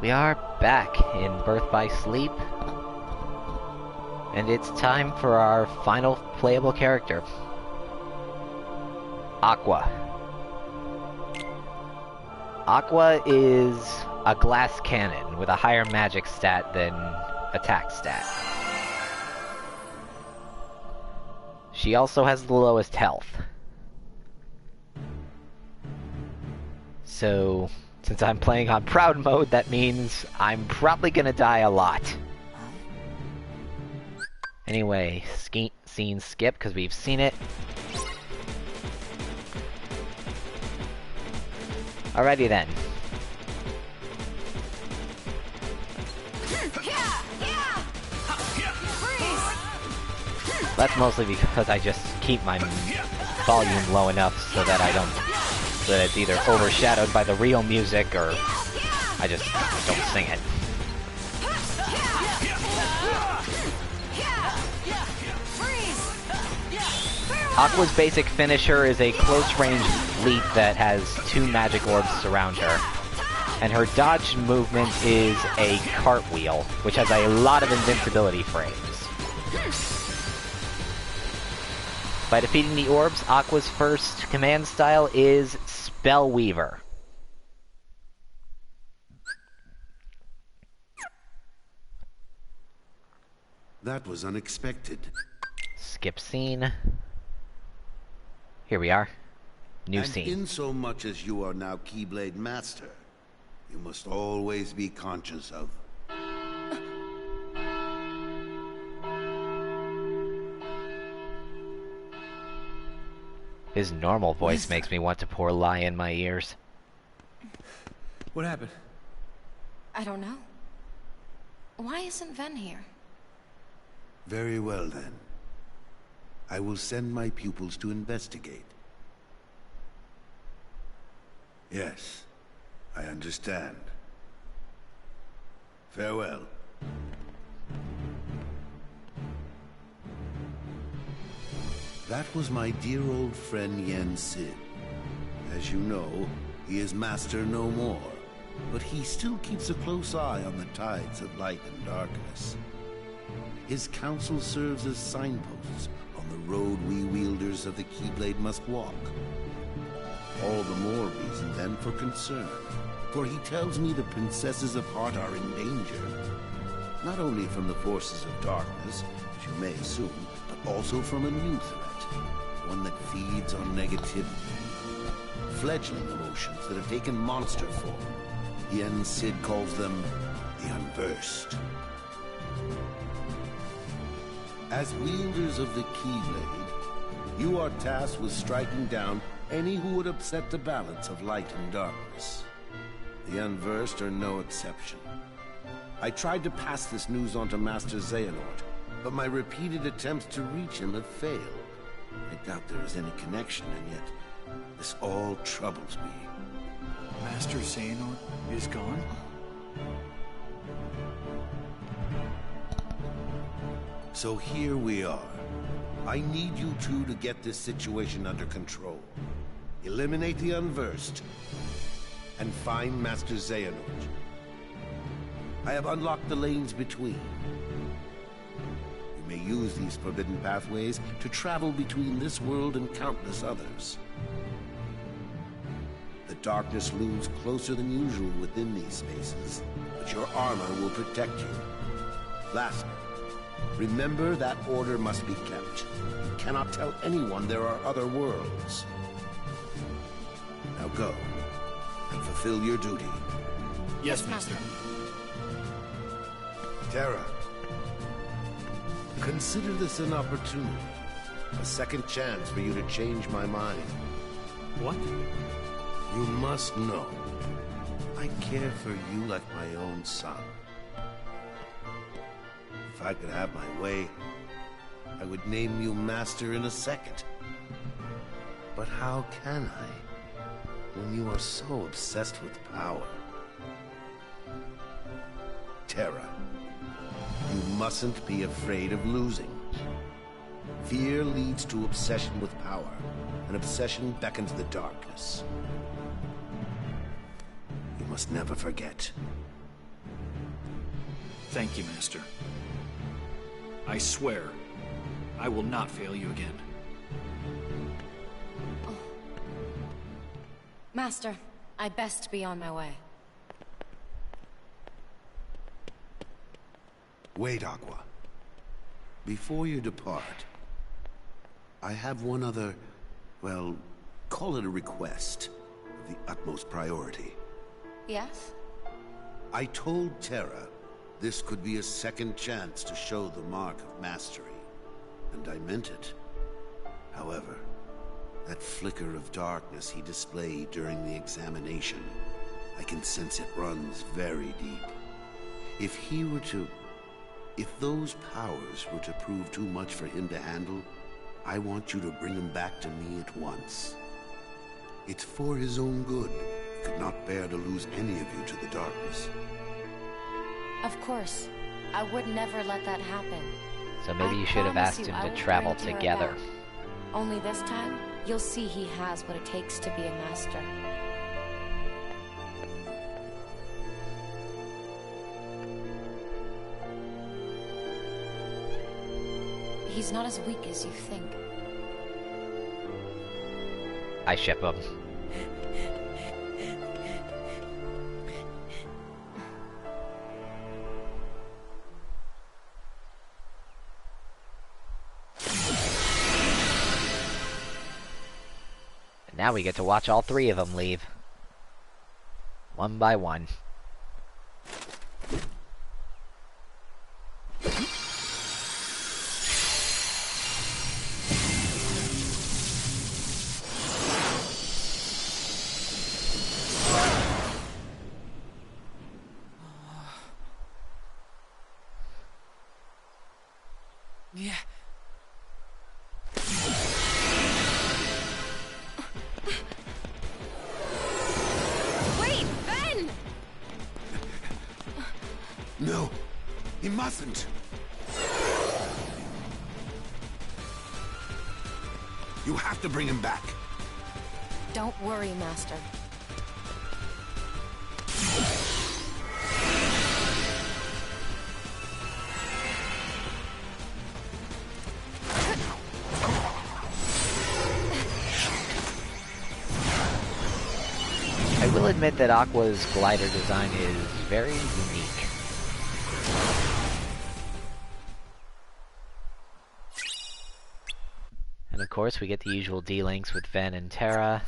We are back in Birth by Sleep, and it's time for our final playable character, Aqua. Aqua is a glass cannon with a higher magic stat than attack stat. She also has the lowest health. So, since I'm playing on Proud mode, that means I'm probably gonna die a lot. Anyway, scene skip, because we've seen it. Alrighty then. That's mostly because I just keep my volume low enough so that it's either overshadowed by the real music or I just don't sing it. Aqua's basic finisher is a close-range leap that has 2 magic orbs surround her. And her dodge movement is a cartwheel, which has a lot of invincibility frames. By defeating the orbs, Aqua's first command style is Spellweaver. That was unexpected. Skip scene. Here we are. New and scene. In so much as you are now Keyblade Master, you must always be conscious of... His normal voice makes me want to pour lye in my ears. What happened? I don't know. Why isn't Ven here? Very well, then. I will send my pupils to investigate. Yes, I understand. Farewell. That was my dear old friend Yen Sid. As you know, he is master no more, but he still keeps a close eye on the tides of light and darkness. His counsel serves as signposts on the road we wielders of the Keyblade must walk. All the more reason then for concern, for he tells me the princesses of Heart are in danger, not only from the forces of darkness, as you may assume, but also from a new threat. One that feeds on negativity. Fledgling emotions that have taken monster form. Yen Sid calls them the Unversed. As wielders of the Keyblade, you are tasked with striking down any who would upset the balance of light and darkness. The Unversed are no exception. I tried to pass this news on to Master Xehanort, but my repeated attempts to reach him have failed. I doubt there is any connection, and yet this all troubles me. Master Xehanort is gone? So here we are. I need you two to get this situation under control. Eliminate the Unversed, and find Master Xehanort. I have unlocked the lanes between. You may use these forbidden pathways to travel between this world and countless others. The darkness looms closer than usual within these spaces, but your armor will protect you. Lastly, remember that order must be kept. You cannot tell anyone there are other worlds. Now go, and fulfill your duty. Yes, Master. Terra, consider this an opportunity. A second chance for you to change my mind. What? You must know, I care for you like my own son. If I could have my way, I would name you Master in a second. But how can I, when you are so obsessed with power? Terra, you mustn't be afraid of losing. Fear leads to obsession with power, and obsession beckons the darkness. You must never forget. Thank you, Master. I swear, I will not fail you again. Master, I best be on my way. Wait, Aqua. Before you depart, I have one other, well, call it a request of the utmost priority. Yes? I told Terra this could be a second chance to show the mark of mastery, and I meant it. However, that flicker of darkness he displayed during the examination, I can sense it runs very deep. If those powers were to prove too much for him to handle, I want you to bring him back to me at once. It's for his own good. He could not bear to lose any of you to the darkness. Of course. I would never let that happen. So maybe you should have asked him to travel together. Only this time, you'll see he has what it takes to be a master. He's not as weak as you think. I ship him. And now we get to watch all three of them leave. One by one. Yeah. Wait, Ben! No, he mustn't. You have to bring him back. Don't worry, Master. I will admit that Aqua's glider design is very unique. And of course, we get the usual D-links with Ven and Terra.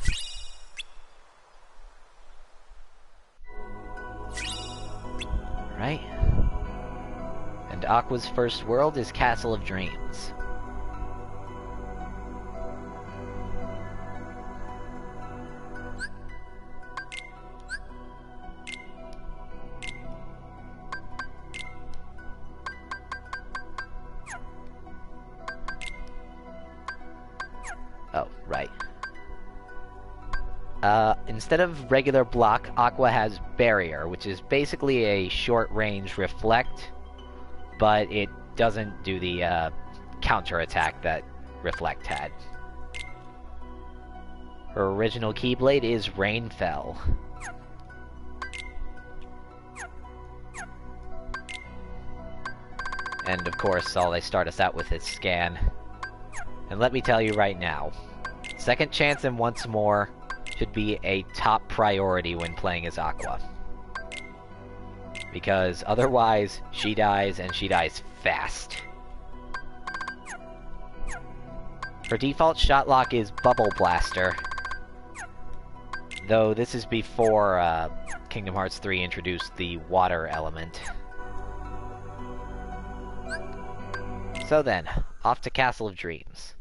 Right. And Aqua's first world is Castle of Dreams. Oh, right. Instead of regular block, Aqua has barrier, which is basically a short-range reflect, but it doesn't do the counter-attack that reflect had. Her original Keyblade is Rainfell. And of course, all they start us out with is Scan. And let me tell you right now, second chance and once more should be a top priority when playing as Aqua. Because otherwise, she dies, and she dies fast. Her default shot lock is Bubble Blaster. Though this is before Kingdom Hearts 3 introduced the water element. So then, off to Castle of Dreams.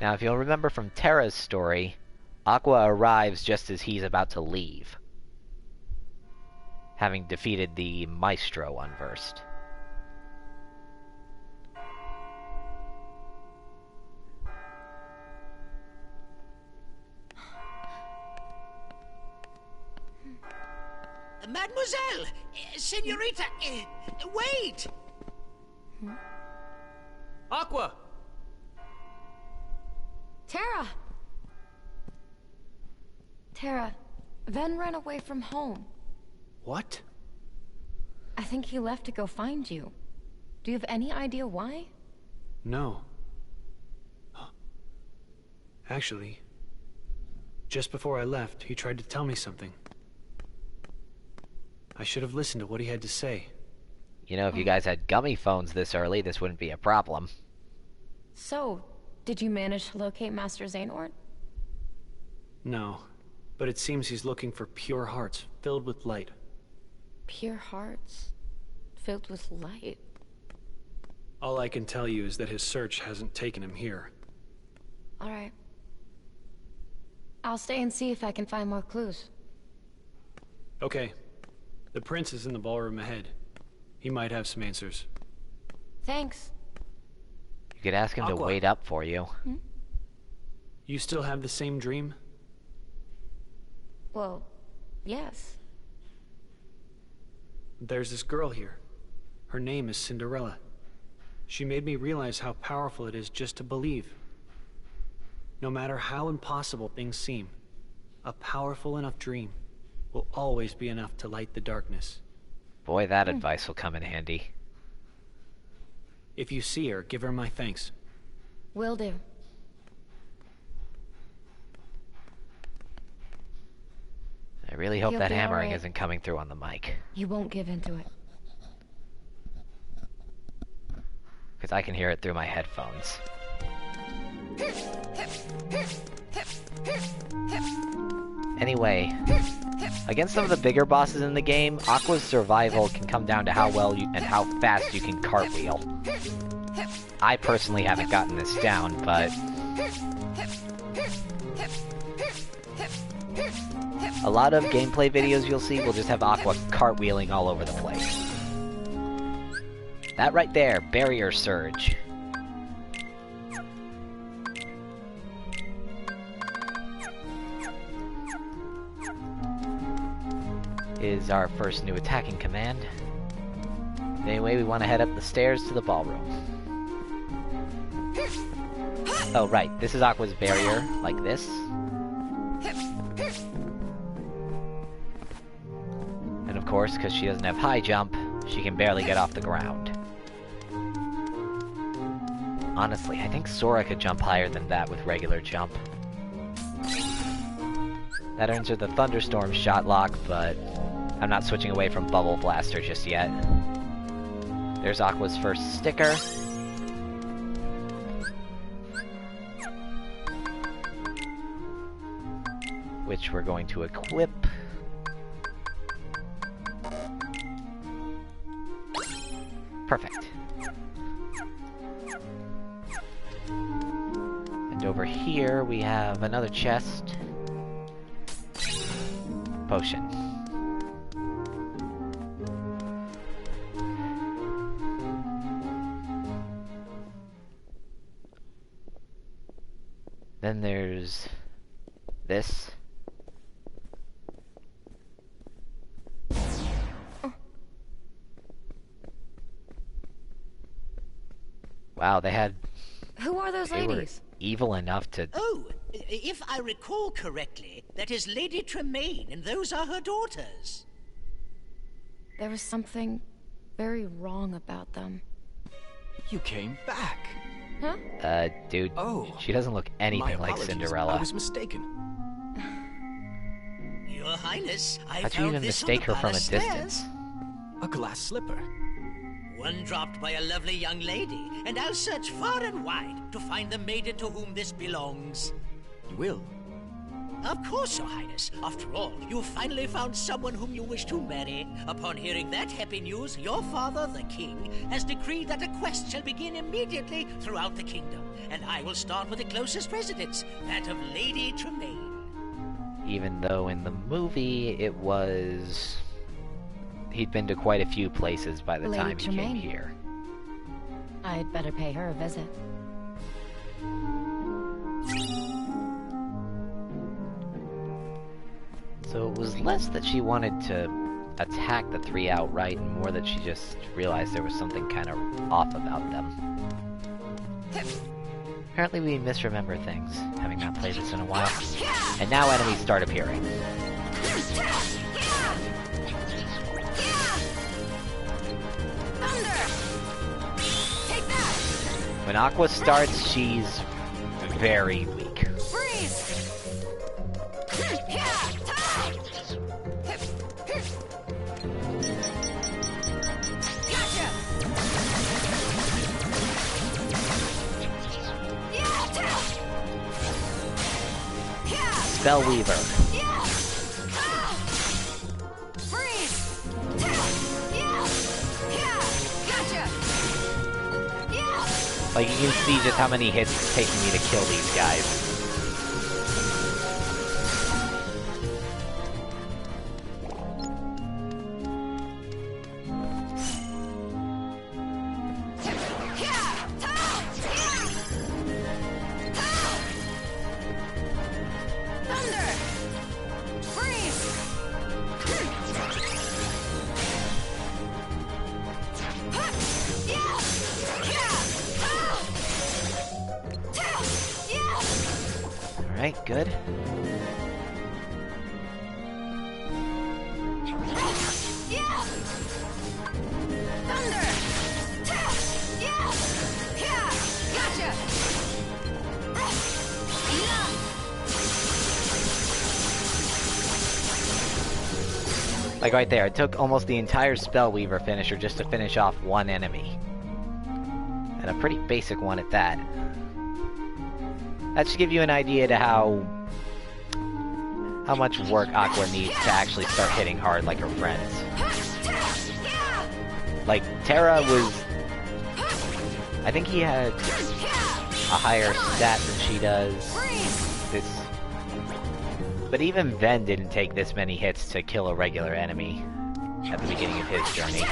Now, if you'll remember from Terra's story, Aqua arrives just as he's about to leave, having defeated the Maestro unversed. Mademoiselle! Senorita! Wait! Aqua! Terra! Terra, Ven ran away from home. What? I think he left to go find you. Do you have any idea why? No. Actually, just before I left, he tried to tell me something. I should have listened to what he had to say. You know, if you guys had gummy phones this early, this wouldn't be a problem. So, did you manage to locate Master Xehanort? No, but it seems he's looking for pure hearts filled with light. Pure hearts, filled with light. All I can tell you is that his search hasn't taken him here. Alright. I'll stay and see if I can find more clues. Okay. The prince is in the ballroom ahead. He might have some answers. Thanks. You could ask him to Aqua. wait up for you. You still have the same dream? Well, yes. There's this girl here. Her name is Cinderella. She made me realize how powerful it is just to believe. No matter how impossible things seem, a powerful enough dream will always be enough to light the darkness. Boy, that advice will come in handy. If you see her, give her my thanks. Will do. I really hope He'll that be hammering alright. isn't coming through on the mic. You won't give into it. Because I can hear it through my headphones. Anyway, against some of the bigger bosses in the game, Aqua's survival can come down to how well you and how fast you can cartwheel. I personally haven't gotten this down, but a lot of gameplay videos you'll see will just have Aqua cartwheeling all over the place. That right there, Barrier Surge. Is our first new attacking command. Anyway, we want to head up the stairs to the ballroom. Oh, right, this is Aqua's barrier, like this. And of course, because she doesn't have high jump, she can barely get off the ground. Honestly, I think Sora could jump higher than that with regular jump. That earns her the Thunderstorm shot lock, but I'm not switching away from Bubble Blaster just yet. There's Aqua's first sticker. Which we're going to equip. Perfect. And over here we have another chest. Potion. Then there's this. Wow, they Who are those were ladies? evil enough to... Oh, if I recall correctly, that is Lady Tremaine, and those are her daughters. There was something very wrong about them. You came back. Huh? Dude, Oh, she doesn't look anything My like apologies. Cinderella. I was mistaken. Your Highness, I How'd you found even this on the mistake her from a palace distance? stairs. A glass slipper. One dropped by a lovely young lady, and I'll search far and wide to find the maiden to whom this belongs. You will. Of course, Your Highness. After all, you've finally found someone whom you wish to marry. Upon hearing that happy news, your father, the king, has decreed that a quest shall begin immediately throughout the kingdom, and I will start with the closest residence, that of Lady Tremaine. Even though in the movie it was... He'd been to quite a few places by the Lady time he came Tremaine. here. I'd better pay her a visit. So it was less that she wanted to attack the three outright, and more that she just realized there was something kind of off about them. Apparently we misremember things, having not played this in a while. And now enemies start appearing. When Aqua starts, she's very weak. Spellweaver. Like, you can see just how many hits it's taking me to kill these guys. Alright, good. Like right there, it took almost the entire Spellweaver finisher just to finish off one enemy. And a pretty basic one at that. That should give you an idea to how much work Aqua needs to actually start hitting hard like her friends. Like, Terra was... I think he had a higher stat than she does. But even Ven didn't take this many hits to kill a regular enemy at the beginning of his journey.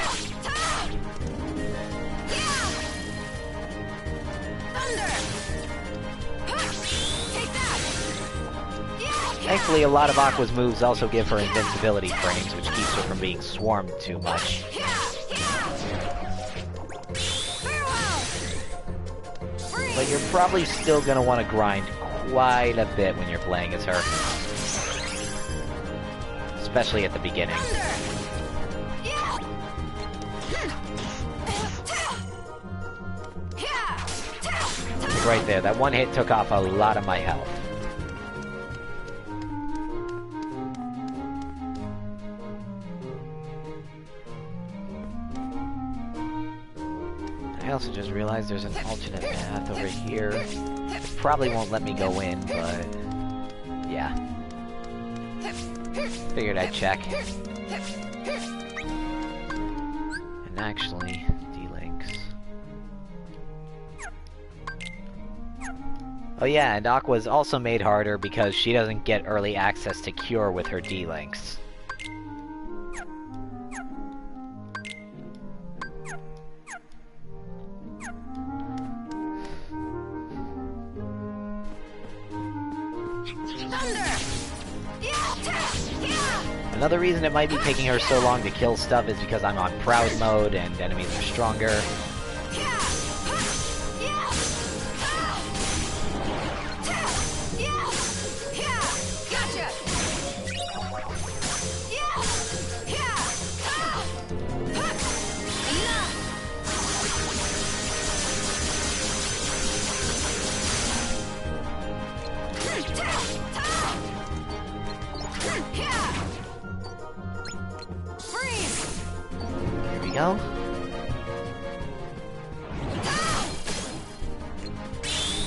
Thankfully, a lot of Aqua's moves also give her invincibility frames, which keeps her from being swarmed too much. But you're probably still gonna want to grind quite a bit when you're playing as her. Especially at the beginning. Right there, that one hit took off a lot of my health. I also just realized there's an alternate path over here. It probably won't let me go in, but... yeah. Figured I'd check. And actually, D-Links. Oh yeah, and Aqua's also made harder because she doesn't get early access to Cure with her D-Links. Another reason it might be taking her so long to kill stuff is because I'm on Proud mode and enemies are stronger. Go.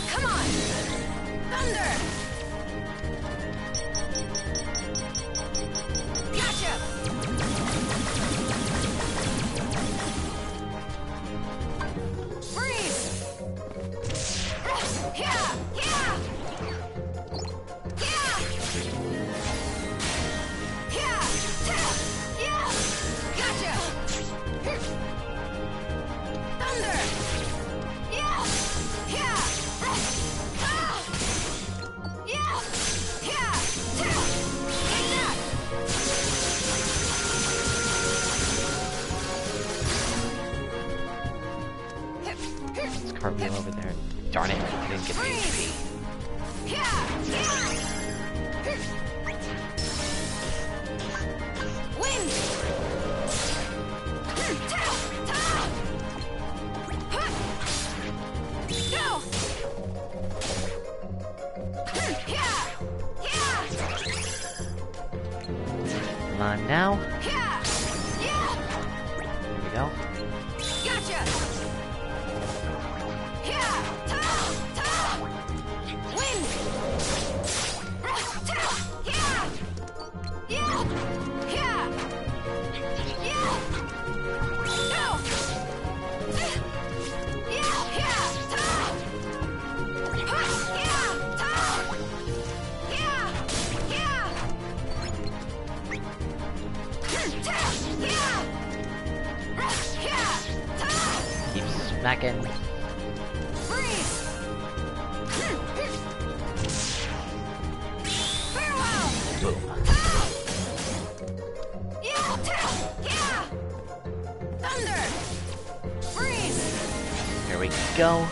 Come on! Thunder! Gotcha! Freeze! Yeah! Yeah! Yeah! Yeah! Yeah! Gotcha! Let's cartwheel over there. Darn it, I didn't get the HP. Wind! Go! Come on now. Yeah! Here we go. Gotcha! Yeah! Wind! Yeah! Yeah! Yeah! Yeah! Go! Yeah! Keep smacking. Boom. Here we go.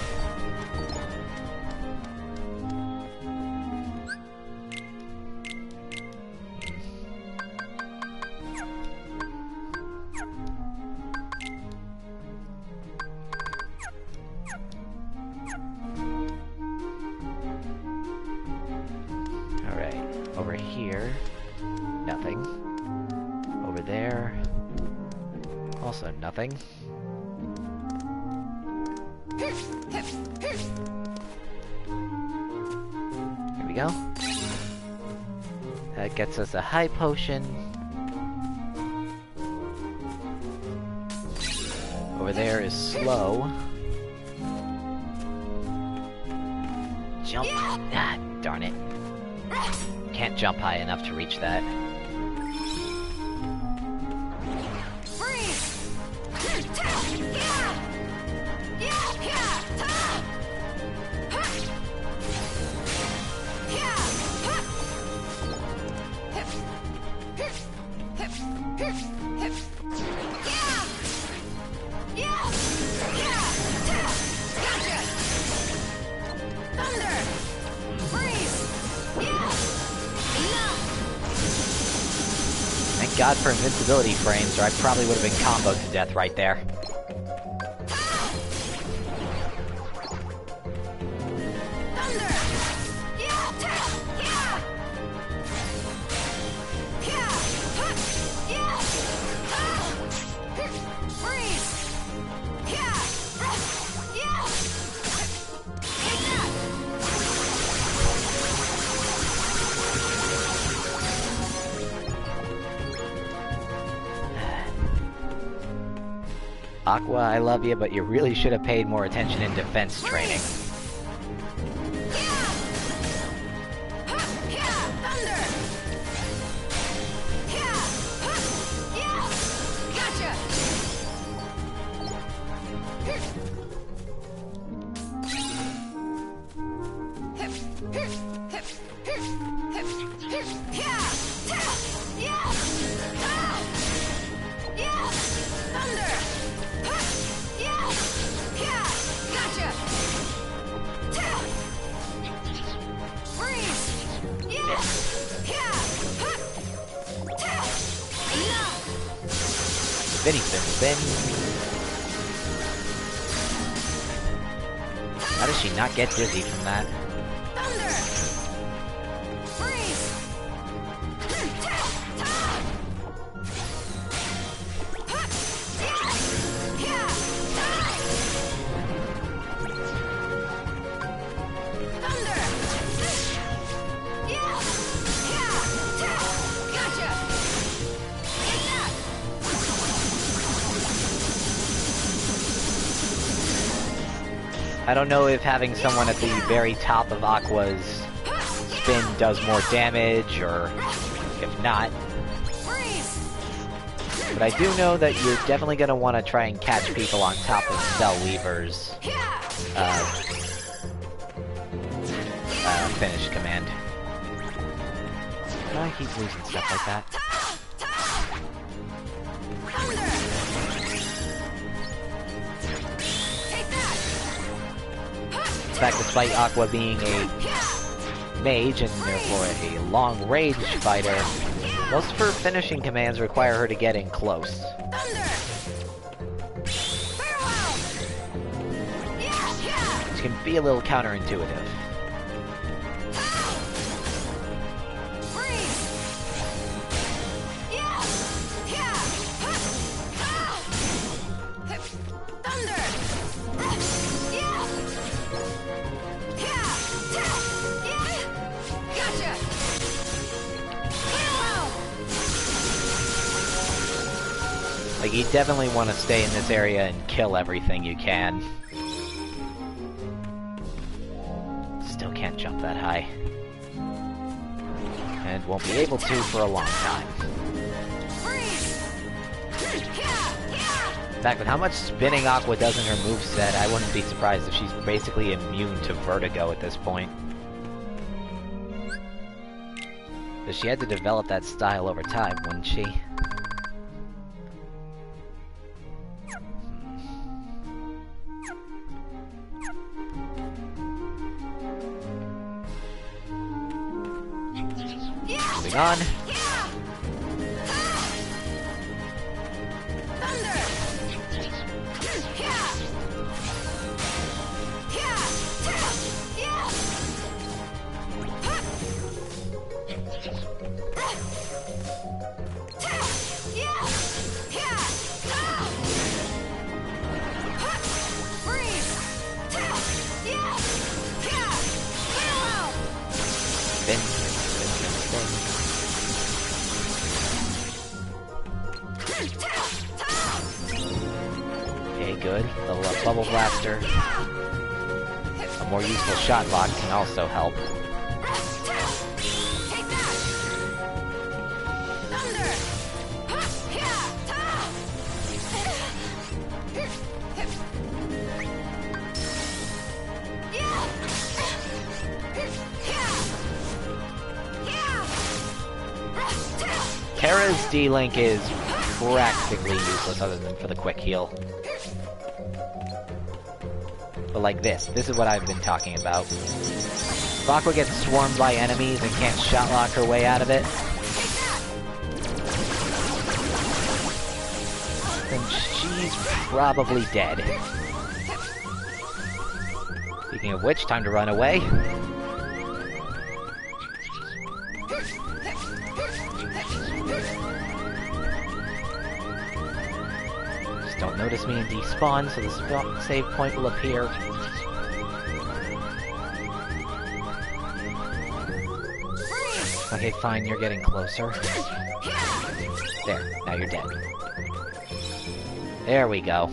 Alright, over here, nothing. Over there, also nothing. Here we go. That gets us a high potion. Over there is slow. Jump. Ah, darn it. Can't jump high enough to reach that. Thank God for invincibility frames, or I probably would have been comboed to death right there. Aqua, I love you, but you really should have paid more attention in defense training. Spinny, spin, spin. How does she not get dizzy from that? I don't know if having someone at the very top of Aqua's spin does more damage, or if not. But I do know that you're definitely going to want to try and catch people on top of Cell Weaver's finish command. I keep losing stuff like that. In fact, despite Aqua being a mage and therefore a long-range fighter, most of her finishing commands require her to get in close. Which can be a little counterintuitive. Like, you definitely want to stay in this area and kill everything you can. Still can't jump that high. And won't be able to for a long time. In fact, with how much spinning Aqua does in her moveset, I wouldn't be surprised if she's basically immune to vertigo at this point. But she had to develop that style over time, wouldn't she? Moving on. Okay, good. Level up Bubble Blaster. A more useful shot lock can also help. Terra's D-Link is practically useless other than for the quick heal. But like this is what I've been talking about. If Aqua gets swarmed by enemies and can't shotlock her way out of it, then she's probably dead. Speaking of which, time to run away. Don't notice me and despawn, so the save point will appear. Okay, fine, you're getting closer. There, now you're dead. There we go.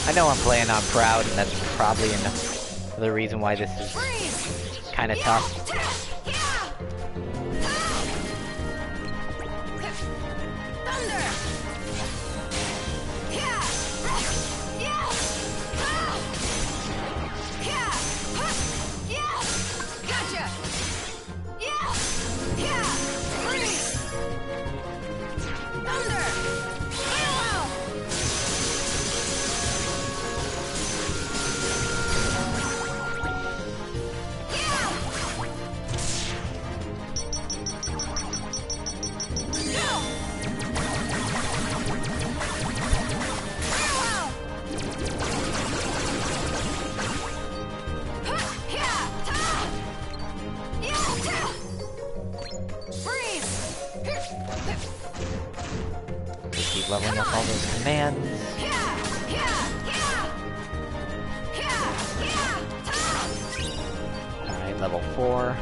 I know I'm playing on proud, and that's probably the reason why this is kind of tough. Keep leveling up all those commands. Alright, level 4.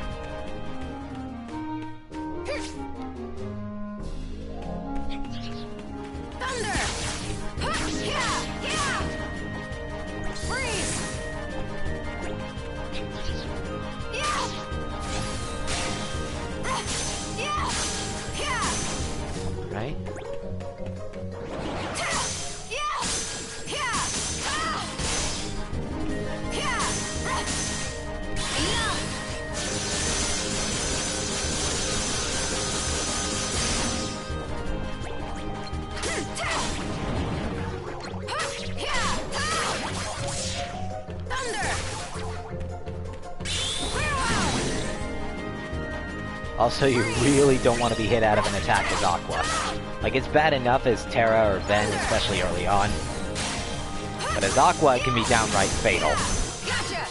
Also, you really don't want to be hit out of an attack as Aqua. Like, it's bad enough as Terra or Ven, especially early on. But as Aqua, it can be downright fatal. Gotcha.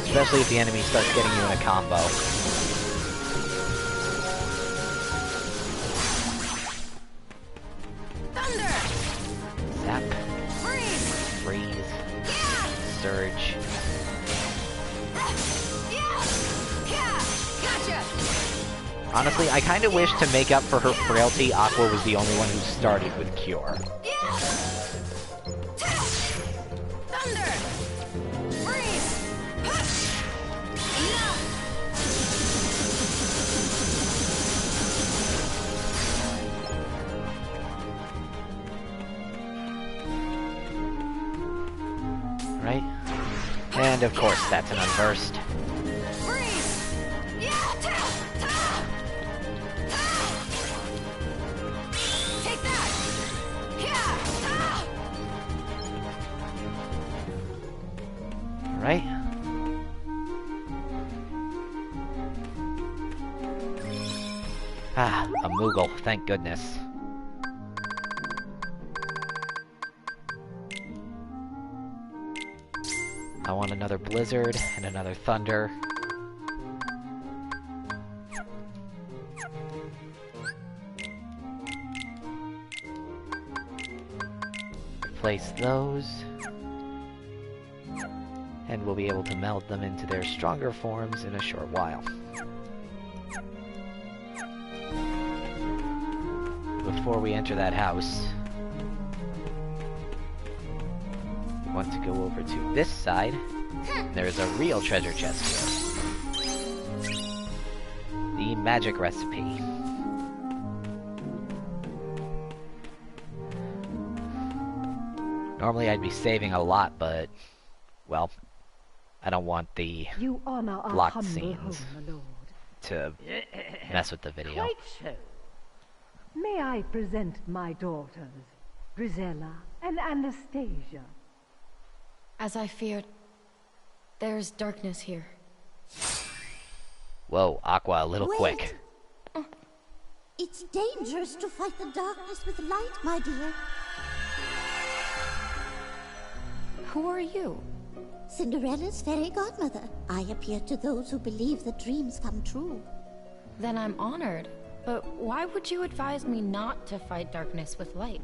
Especially if the enemy starts getting you in a combo. Thunder. Zap. Freeze. Freeze. Surge. Gotcha. Honestly, I kind of wish to make up for her frailty, Aqua was the only one who started with Cure. Thunder. Freeze. Right? And of course, that's an unversed. Freeze. Take that. Right? Ah, a Moogle, thank goodness. I want another Blizzard and another Thunder. Replace those. And we'll be able to meld them into their stronger forms in a short while. Before we enter that house, we want to go over to this side. There's a real treasure chest here. The magic recipe. Normally I'd be saving a lot, but, well, I don't want the You honor our locked humble scenes home, my lord. to mess with the video. Quite so. May I present my daughters, Grisella and Anastasia? As I feared, there's darkness here. Whoa, Aqua, a little quick. It's dangerous to fight the darkness with light, my dear. Who are you? Cinderella's fairy godmother. I appear to those who believe that dreams come true. Then I'm honored. But why would you advise me not to fight darkness with light?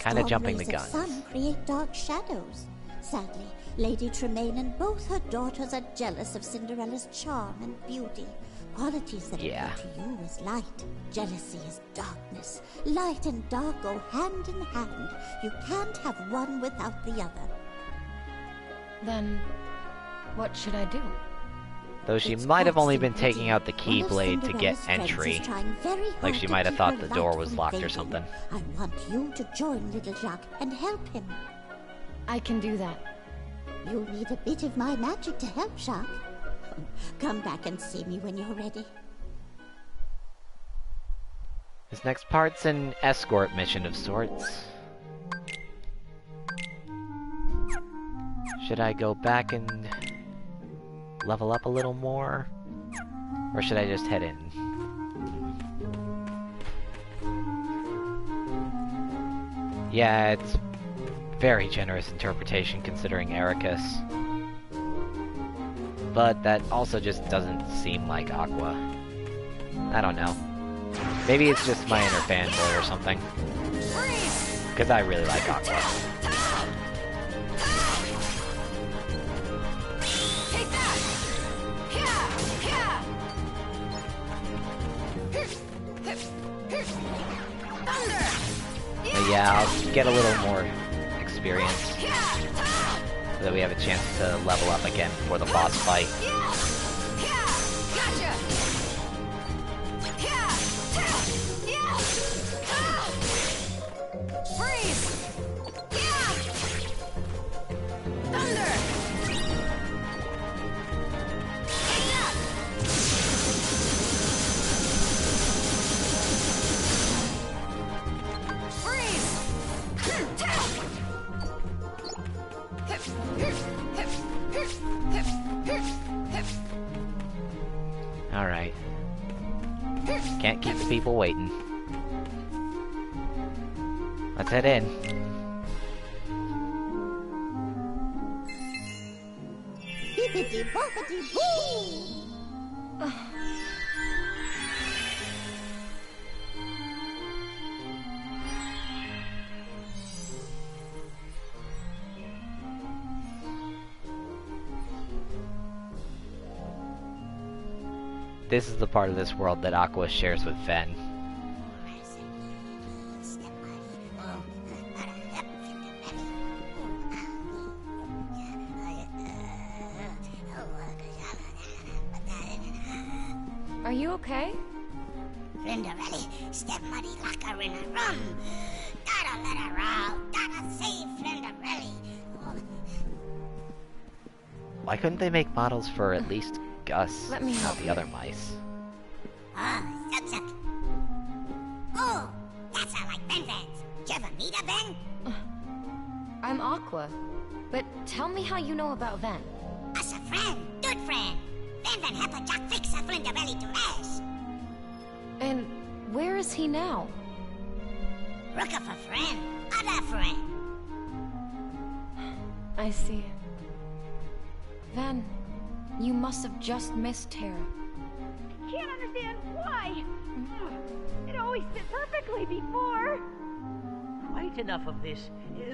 Kinda Strong jumping the rays of guns. sun create dark shadows. Sadly, Lady Tremaine and both her daughters are jealous of Cinderella's charm and beauty. Qualities that Yeah. appeal to you as light. Jealousy is darkness. Light and dark go hand in hand. You can't have one without the other. Then, what should I do? Though she It's might have quite only been simple, taking out the dear. One of keyblade to get Cinderella's friends entry. is trying very Like hard she to might have keep thought her the door light was from locked or fading. something. I want you to join little Jacques and help him. I can do that. You'll need a bit of my magic to help, Jacques. Come back and see me when you're ready. This next part's an escort mission of sorts. Should I go back and level up a little more? Or should I just head in? Yeah, it's very generous interpretation considering Ericus. But that also just doesn't seem like Aqua. I don't know. Maybe it's just my inner fanboy or something. Because I really like Aqua. Take that! Thunder! But yeah, I'll get a little more experience. So that we have a chance to level up again before the boss fight. Gotcha! Freeze! Thunder! Take that! Freeze! the people waiting. Let's head in. Bippity boppity boo! This is the part of this world that Aqua shares with Ven. Are you okay? Flinderelli, step muddy locker in a rum. Gotta let her out. Gotta save Flinderelli. Why couldn't they make models for at least Gus, Let me not help the you. other mice? Suck. Oh, that's how like Ben Vans. Did you ever meet a Ben? I'm Aqua. But tell me how you know about Ven. Us a friend, good friend. Ben Van help a Jack fix a Flinderelli to rest. And where is he now? Look of a friend, other friend. I see. Ven, you must have just missed Tara. Can't understand why. It always fit perfectly before. Quite enough of this.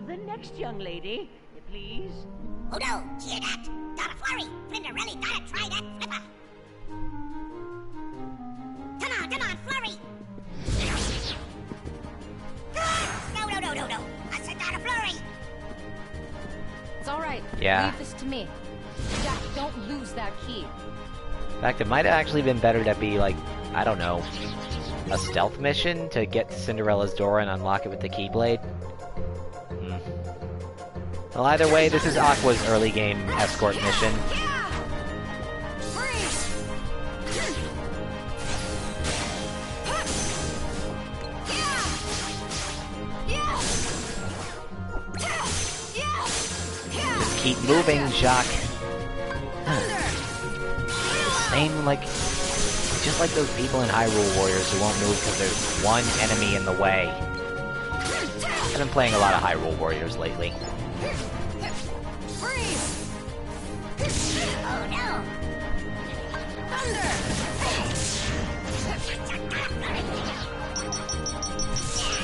The next young lady, please. Oh no, hear that? Gotta flurry. Flinderelli gotta try that flipper. Come on, flurry. No. I said gotta flurry. It's alright. Yeah. Leave this to me. Jack, don't lose that key. In fact, it might have actually been better to be, like, I don't know, a stealth mission to get to Cinderella's door and unlock it with the Keyblade? Well, either way, this is Aqua's early game escort mission. Just keep moving, Jacques. Same, like, just like those people in Hyrule Warriors who won't move because there's one enemy in the way. I've been playing a lot of Hyrule Warriors lately. Oh no.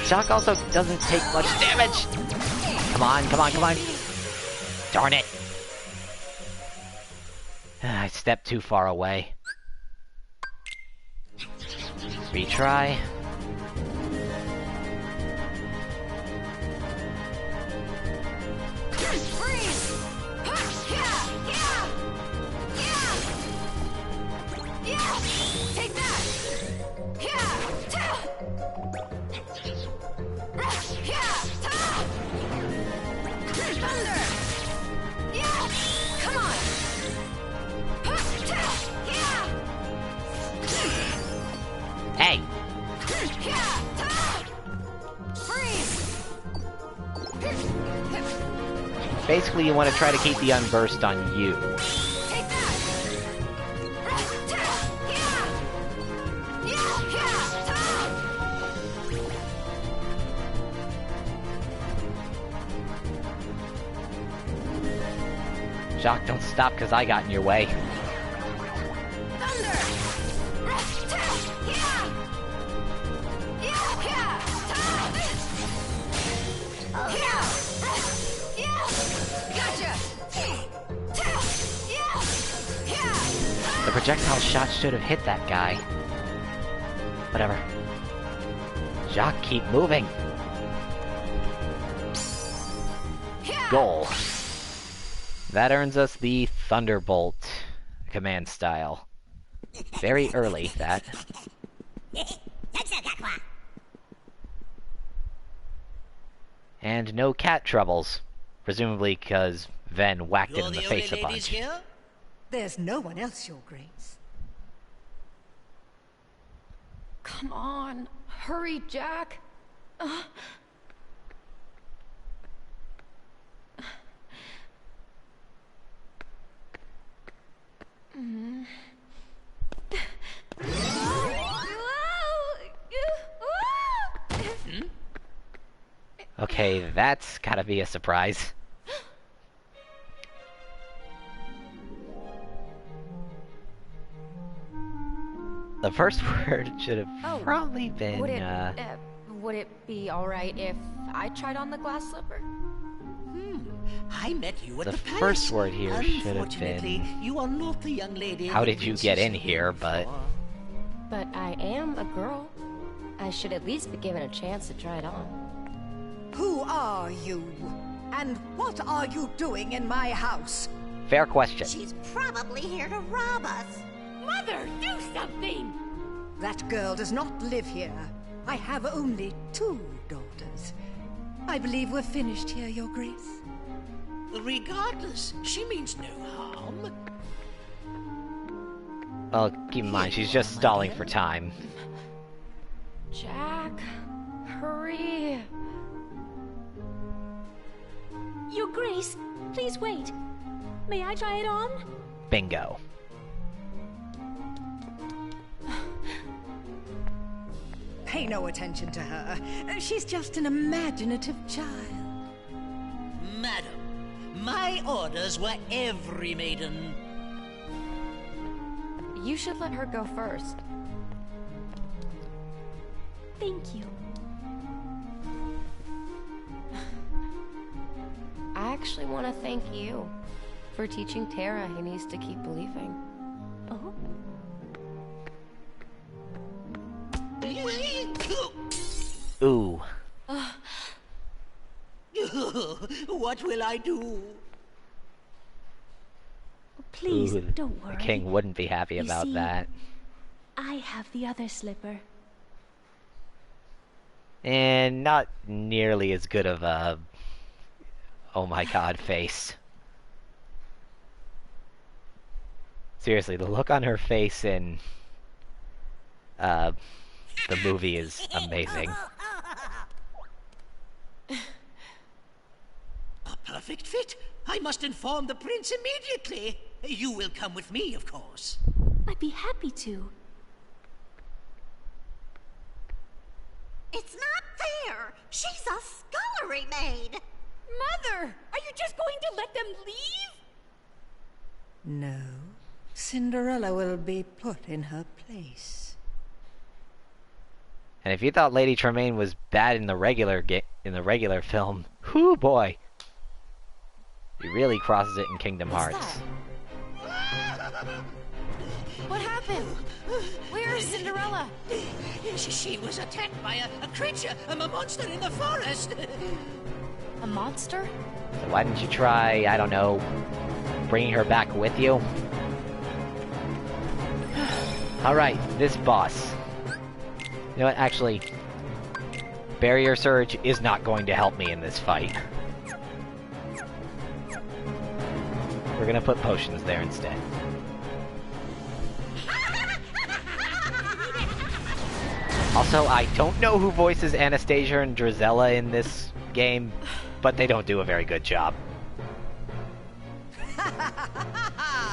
Jacques also doesn't take much damage! Come on. Darn it! I stepped too far away. Retry. Take that! Thunder! Come on! Hey! Freeze! Basically, you want to try to keep the unburst on you. Take that! Jacques, don't stop because I got in your way. The projectile shot should have hit that guy. Whatever. Jacques, keep moving. Goal. That earns us the Thunderbolt command style. Very early, that. And no cat troubles. Presumably because Ven whacked it in the face a bunch. Here? There's no one else, Your Grace. Come on. Hurry, Jack. Okay, that's gotta be a surprise. The first word should have probably been, Would it be alright if I tried on the glass slipper? I met you at the palace. first word here should have Unfortunately, been, you are not the young lady. how the did you get in princess here, looked but... for. But I am a girl. I should at least be given a chance to try it on. Who are you? And what are you doing in my house? Fair question. She's probably here to rob us. Mother, do something! That girl does not live here. I have only 2 daughters. I believe we're finished here, Your Grace. Regardless, she means no harm. Well, keep in mind, she's just stalling for time. Jack, hurry. Your Grace, please wait. May I try it on? Bingo. Pay no attention to her. She's just an imaginative child. Madam, my orders were every maiden. You should let her go first. Thank you. I actually want to thank you for teaching Tara he needs to keep believing. Oh? Ooh. What will I do? Please, Ooh, don't worry. The king wouldn't be happy about see, that. I have the other slipper. And not nearly as good of a... oh my god face. Seriously, the look on her face in... the movie is amazing. A perfect fit. I must inform the prince immediately. You will come with me, of course. I'd be happy to. It's not fair. She's a scullery maid. Mother, are you just going to let them leave? No. Cinderella will be put in her place. And if you thought Lady Tremaine was bad in the regular film, whoo boy, he really crosses it in Kingdom Hearts. What happened? Where is Cinderella? She was attacked by a creature, a monster in the forest. A monster? So why didn't you try, I don't know, bringing her back with you? Alright, this boss. You know what, actually, Barrier Surge is not going to help me in this fight. We're gonna put potions there instead. Also, I don't know who voices Anastasia and Drizella in this game, but they don't do a very good job.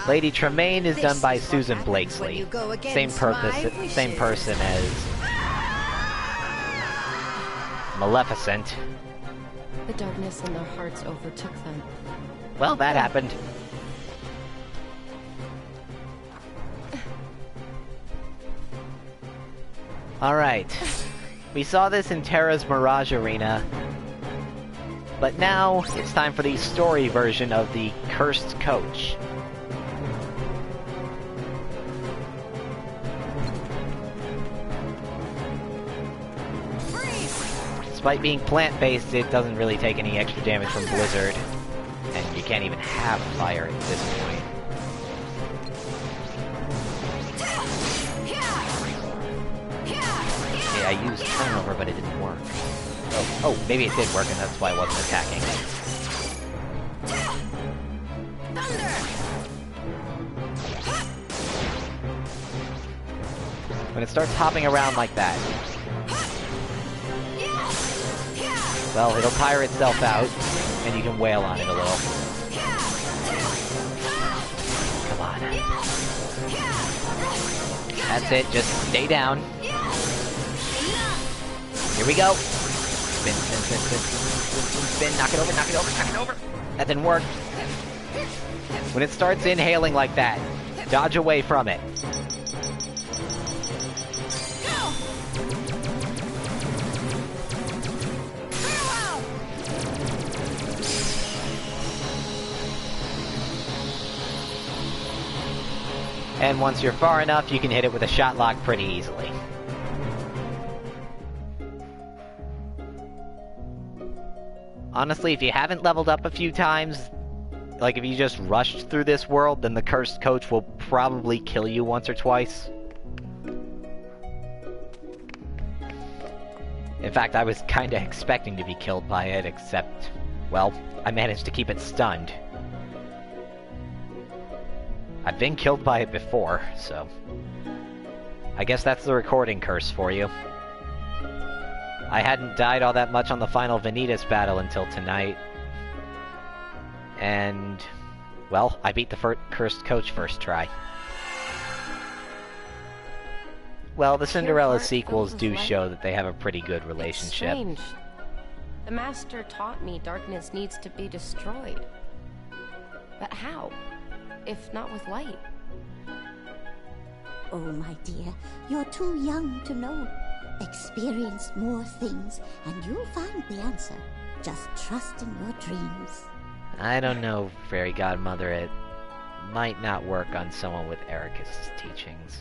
Lady Tremaine is done by Susan Blakesley. Same person as Maleficent. The darkness in their hearts overtook them. Well, that happened. Alright. We saw this in Terra's Mirage Arena. But now, it's time for the story version of the Cursed Coach. Despite being plant-based, it doesn't really take any extra damage from Blizzard. And you can't even have fire at this point. Yeah, I used turnover, but it didn't work. Oh, maybe it did work, and that's why I wasn't attacking. When it starts hopping around like that, well, it'll tire itself out, and you can wail on it a little. Come on. That's it, just stay down. Here we go. Spin, spin, spin, spin. spin, knock it over, knock it over, knock it over. That didn't work. When it starts inhaling like that, dodge away from it. And once you're far enough, you can hit it with a shot lock pretty easily. Honestly, if you haven't leveled up a few times, like if you just rushed through this world, then the cursed coach will probably kill you once or twice. In fact, I was kinda expecting to be killed by it, except, well, I managed to keep it stunned. I've been killed by it before, so... I guess that's the recording curse for you. I hadn't died all that much on the final Vanitas battle until tonight. And... well, I beat the cursed coach first try. Well, the Cinderella sequels do show that they have a pretty good relationship. It's strange. The Master taught me darkness needs to be destroyed. But how? If not with light. Oh, my dear, you're too young to know. Experience more things, and you'll find the answer. Just trust in your dreams. I don't know, Fairy Godmother. It might not work on someone with Ericus' teachings.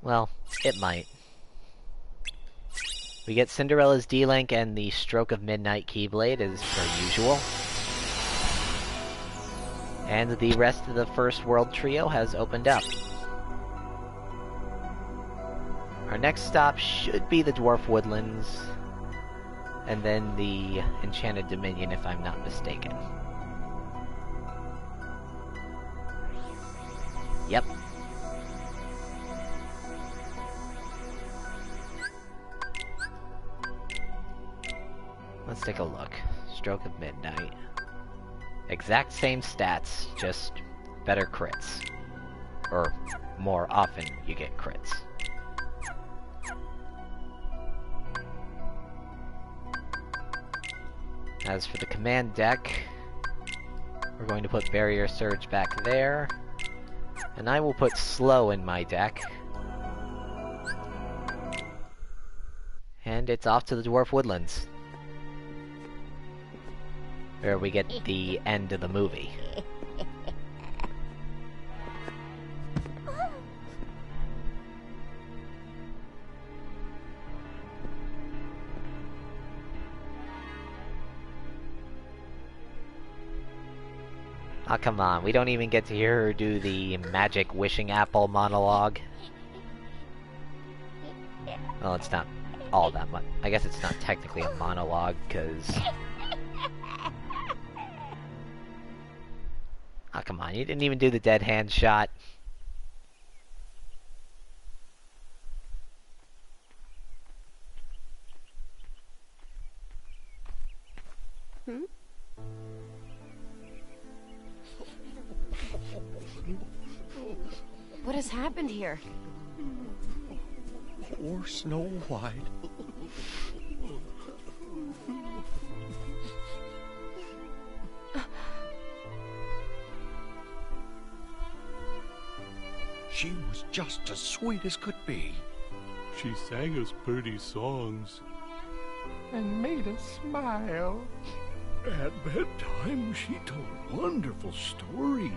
Well, it might. We get Cinderella's D-Link and the Stroke of Midnight Keyblade as per usual. And the rest of the First World Trio has opened up. Our next stop should be the Dwarf Woodlands, and then the Enchanted Dominion if I'm not mistaken. Yep. Let's take a look. Stroke of Midnight. Exact same stats, just better crits. Or, more often you get crits. As for the command deck, we're going to put Barrier Surge back there. And I will put Slow in my deck. And it's off to the Dwarf Woodlands, where we get the end of the movie. Oh, come on, we don't even get to hear her do the magic wishing apple monologue. Well, it's not all that much. I guess it's not technically a monologue, because... oh, come on, you didn't even do the dead hand shot. Hmm? What has happened here? Poor Snow White. She was just as sweet as could be. She sang us pretty songs. And made us smile. At bedtime, she told wonderful stories.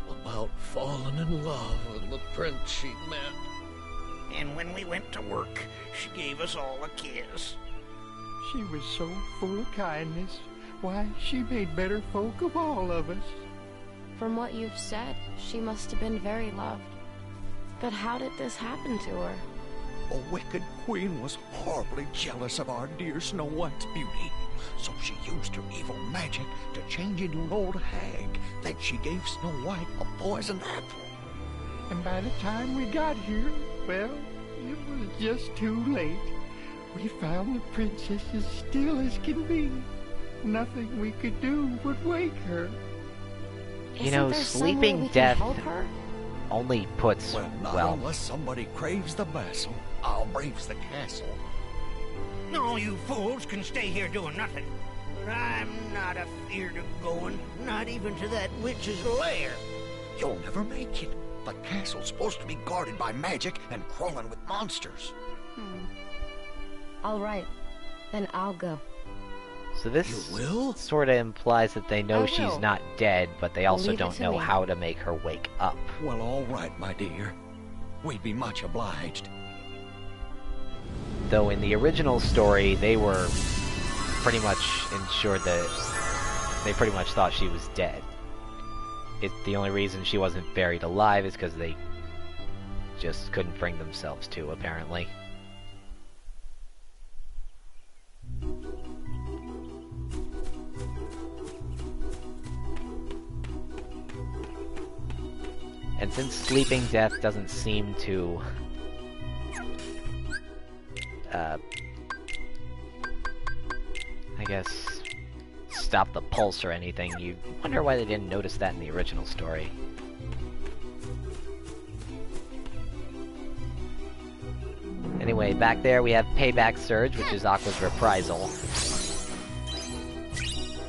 About falling in love with the prince she'd met. And when we went to work, she gave us all a kiss. She was so full of kindness. Why, she made better folk of all of us. From what you've said, she must have been very loved. But how did this happen to her? A wicked queen was horribly jealous of our dear Snow White's beauty. So she used her evil magic to change into an old hag. Then she gave Snow White a poisoned apple. And by the time we got here, well, it was just too late. We found the princess as still as can be. Nothing we could do would wake her. You know, sleeping death only puts, Well, not unless somebody craves the vessel. I'll braves the castle. No, you fools can stay here doing nothing. But I'm not afeard of going, not even to that witch's lair. You'll never make it. The castle's supposed to be guarded by magic and crawling with monsters. All right. Then I'll go. So this sort of implies that they know she's not dead, but they also don't know how to make her wake up. Well, all right, my dear. We'd be much obliged. Though in the original story, they were pretty much ensured that they pretty much thought she was dead. The only reason she wasn't buried alive is because they just couldn't bring themselves to, apparently. And since Sleeping Death doesn't seem to I guess stop the pulse or anything, you wonder why they didn't notice that in the original story. Anyway, back there we have Payback Surge, which is Aqua's reprisal.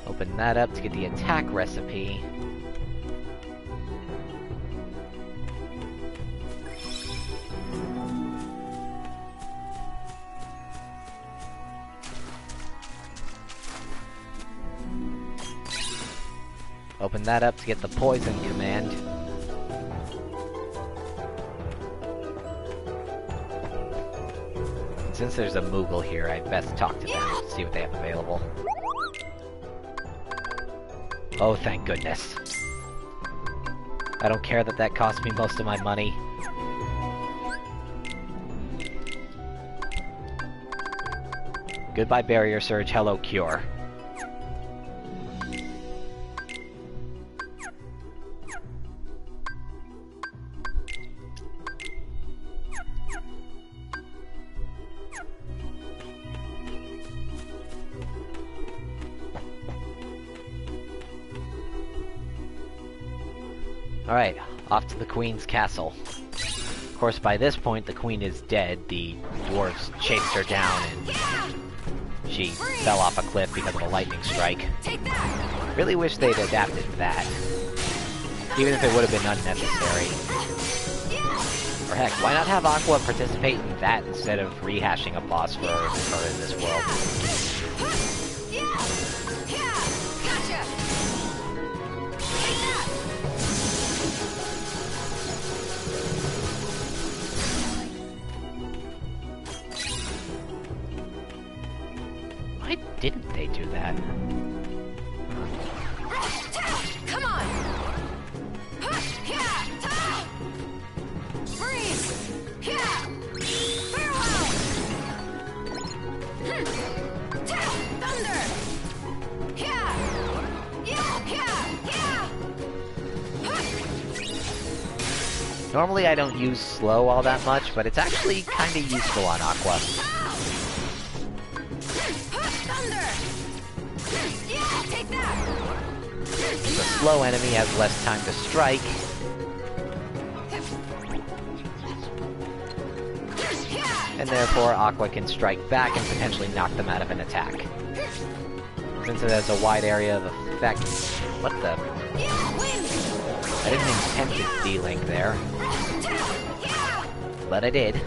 Open that up to get the attack recipe. Open that up to get the poison command. And since there's a Moogle here, I'd best talk to them, see what they have available. Oh, thank goodness. I don't care that that cost me most of my money. Goodbye Barrier Surge, hello Cure. Alright, off to the Queen's castle. Of course, by this point, the Queen is dead. The dwarves chased her down, and she fell off a cliff because of a lightning strike. Really wish they'd adapted that. Even if it would have been unnecessary. Or heck, why not have Aqua participate in that instead of rehashing a boss for her in this world? Why didn't they do that? Come on! Freeze! Farewell! Thunder! Normally I don't use slow all that much, but it's actually kinda useful on Aqua. The slow enemy has less time to strike. And therefore Aqua can strike back and potentially knock them out of an attack. Since it has a wide area of effect... What the... I didn't intend to D-Link there. But I did.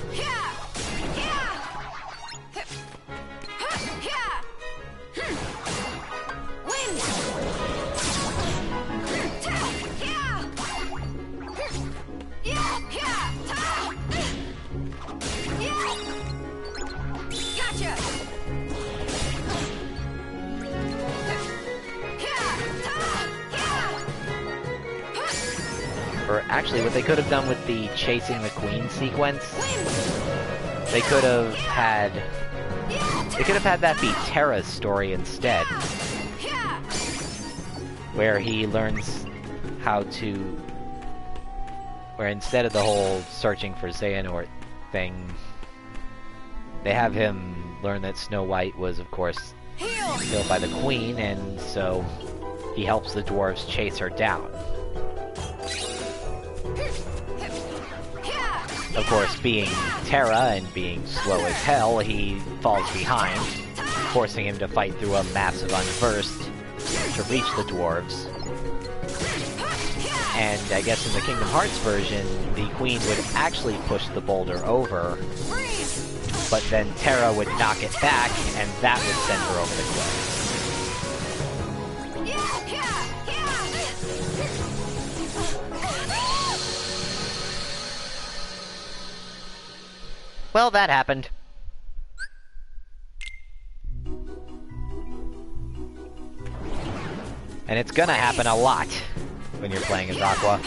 Or actually, what they could have done with the chasing the queen sequence, they could have had that be Terra's story instead, where he learns how to, where instead of the whole searching for Xehanort thing, they have him learn that Snow White was, of course, killed by the queen, and so he helps the dwarves chase her down. of course, being Terra and being slow as hell, he falls behind, forcing him to fight through a massive unversed to reach the dwarves. And I guess in the Kingdom Hearts version, the Queen would actually push the boulder over, but then Terra would knock it back, and that would send her over the cliff. Well, that happened. And it's gonna happen a lot when you're playing as Aqua.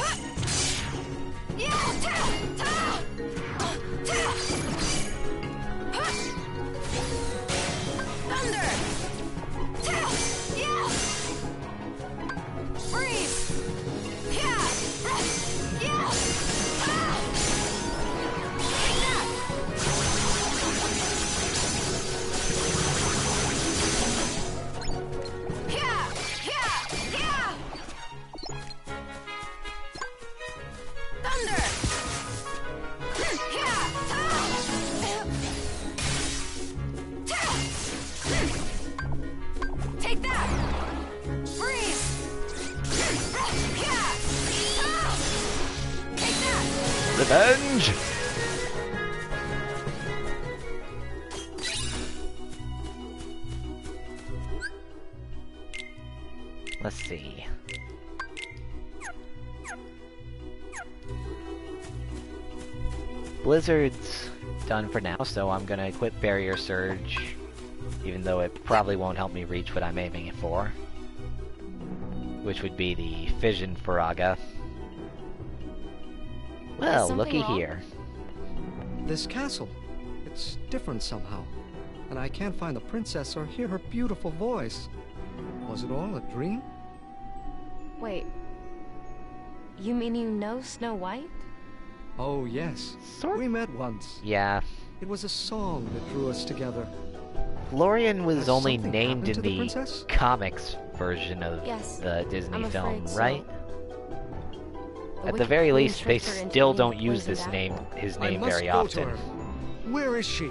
Revenge! Let's see. Blizzard's done for now, so I'm gonna equip Barrier Surge, even though it probably won't help me reach what I'm aiming it for, which would be the Fission Faraga. Well, looky here. This castle. It's different somehow. And I can't find the princess or hear her beautiful voice. Was it all a dream? Wait. You mean you know Snow White? Oh, yes. We met once. Yeah. It was a song that drew us together. Florian was Has only something named in happened to the the princess? comics version of Yes, the Disney I'm film, afraid so. right? The At the Wicked very Queen least, they tricked her into still eating don't the use this poisoned name, apple. his I name must very go to often. her. Where is she?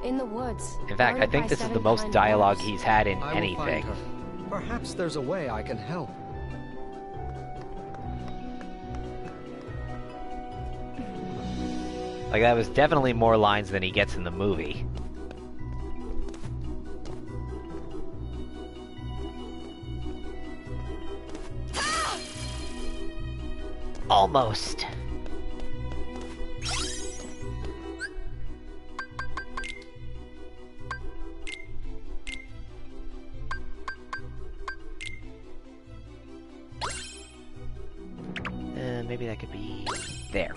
In the woods. In fact, I guarded think by this is the 7 most kind dialogue wolves. he's had in I will anything. find her. Perhaps there's a way I can help. Like, that was definitely more lines than he gets in the movie. Almost. Maybe that could be there.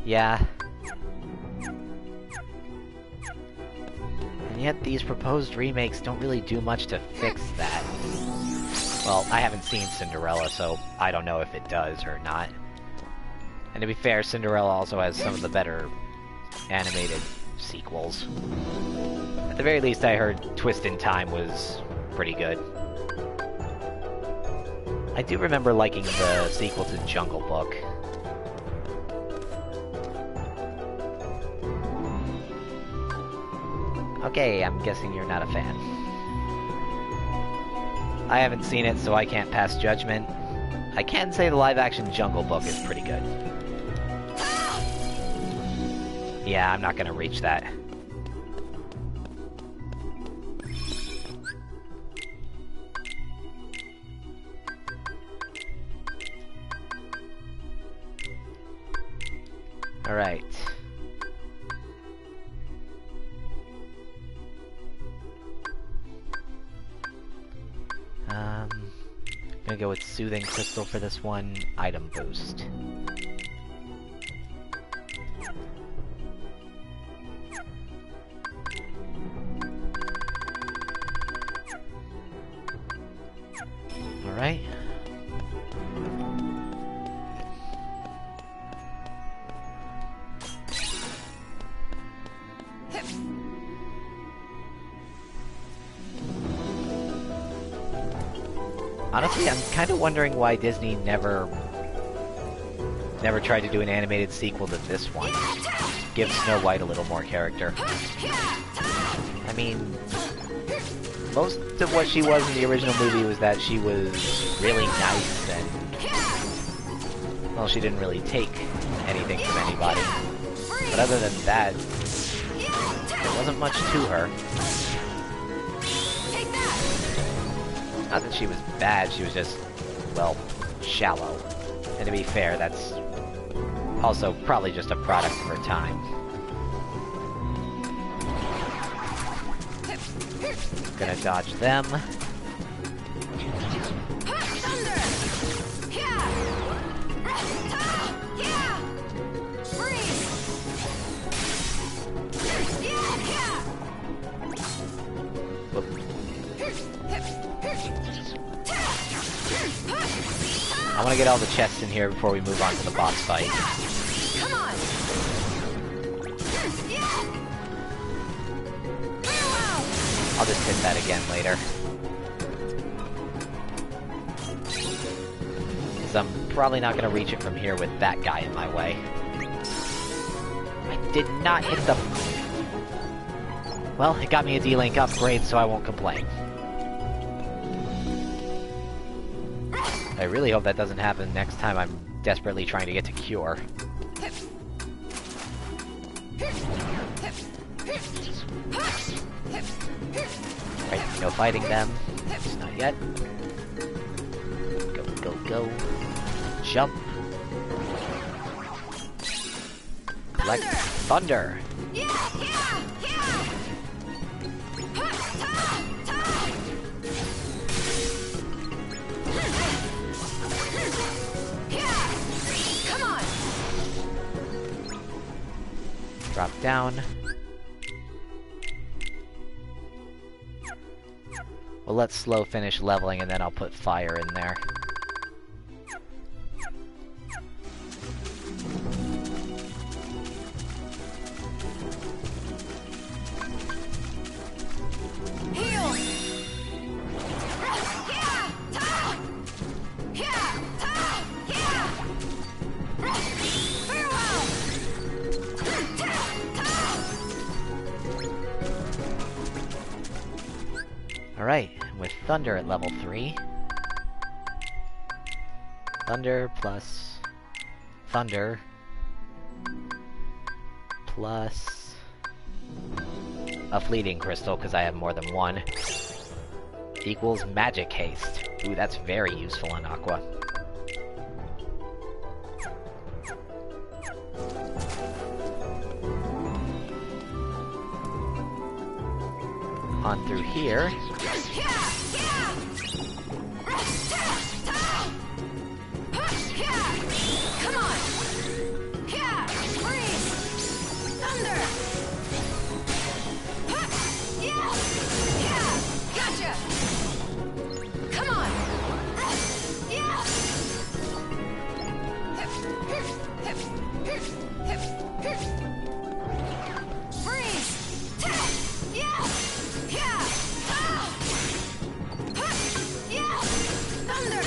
Yeah. And yet these proposed remakes don't really do much to fix that. Well, I haven't seen Cinderella, so I don't know if it does or not. And to be fair, Cinderella also has some of the better animated sequels. At the very least, I heard Twist in Time was pretty good. I do remember liking the sequel to Jungle Book. Okay, I'm guessing you're not a fan. I haven't seen it, so I can't pass judgment. I can say the live-action Jungle Book is pretty good. Yeah, I'm not gonna reach that. Alright. I'm gonna go with Soothing Crystal for this one. Item boost. Alright. Honestly, I'm kind of wondering why Disney never never tried to do an animated sequel to this one. Give Snow White a little more character. I mean, most of what she was in the original movie was that she was really nice and, well, she didn't really take anything from anybody. But other than that, there wasn't much to her. Not that she was bad, she was just, well, shallow. And to be fair, that's also probably just a product of her time. Gonna dodge them. I want to get all the chests in here before we move on to the boss fight. Come on. I'll just hit that again later. Because I'm probably not going to reach it from here with that guy in my way. I did not hit the... Well, it got me a D-Link upgrade, so I won't complain. I really hope that doesn't happen next time I'm desperately trying to get to Cure. Right, no fighting them. Not yet. Go, go, go. Jump. Like thunder! Drop down. Well, let's slow finish leveling and then I'll put fire in there. Alright, with Thunder at level 3. Thunder plus... Thunder... plus... a fleeting crystal, because I have more than one. Equals magic haste. Ooh, that's very useful on Aqua. On through here. Come on! Freeze! Thunder! Gotcha! Come on! Freeze! Thunder!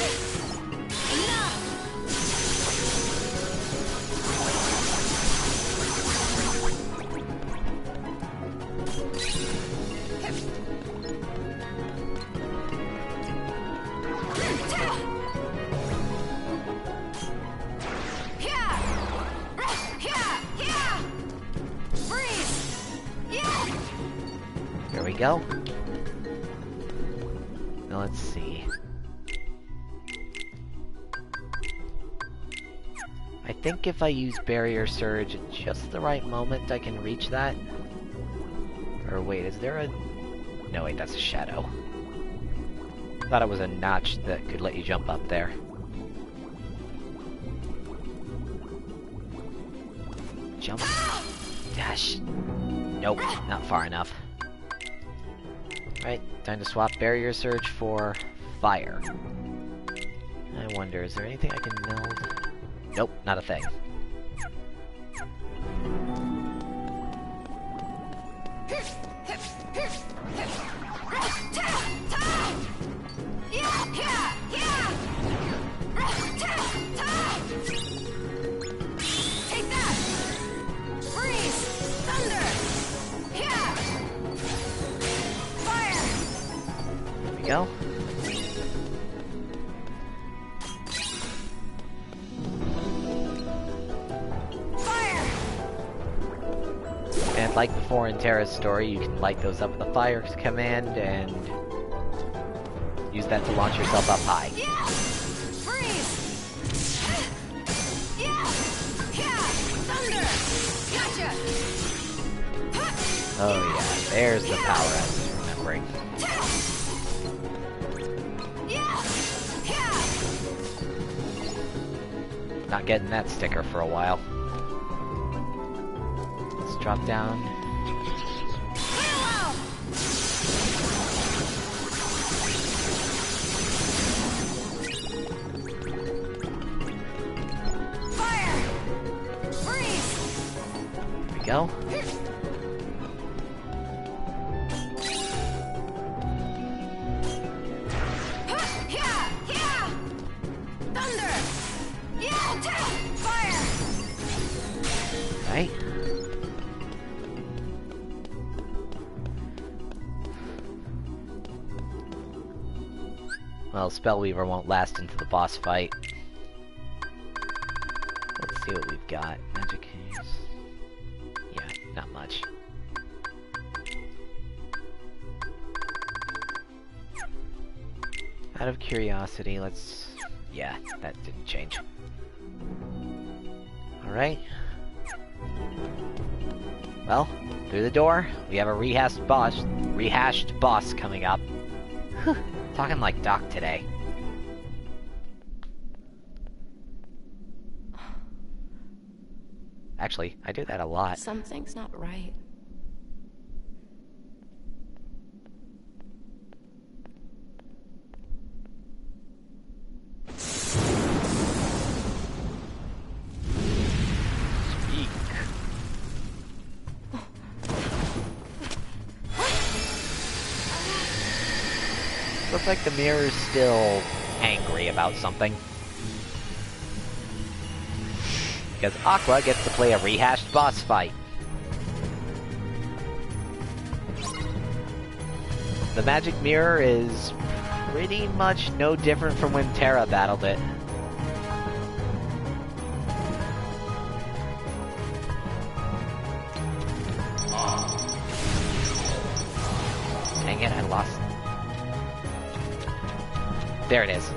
There we go. Now let's see. I think if I use Barrier Surge at just the right moment, I can reach that. Or wait, is there a... No, wait, that's a shadow. Thought it was a notch that could let you jump up there. Jump. Dash. Nope, not far enough. Right, time to swap Barrier Surge for Fire. I wonder, is there anything I can meld? Nope, not a thing. go. And like before in Terra's story, you can light those up with the fire command and use that to launch yourself up high. Yeah! Freeze! Yeah! Thunder! Gotcha! Oh yeah, there's the power I was remembering. Not getting that sticker for a while. Let's drop down. Fire! Freeze! Here we go. Thunder! Yeah! Fire! Right. Well, Spellweaver won't last into the boss fight. Let's see what we've got. Magic haze. Yeah, not much. Out of curiosity, let's... Yeah, that didn't change. Alright. Well, through the door, we have a rehashed boss coming up. Whew, talking like Doc today. Actually, I do that a lot. Something's not right. Looks like the mirror's still angry about something. Because Aqua gets to play a rehashed boss fight. The magic mirror is pretty much no different from when Terra battled it. Dang it, I lost. There it is.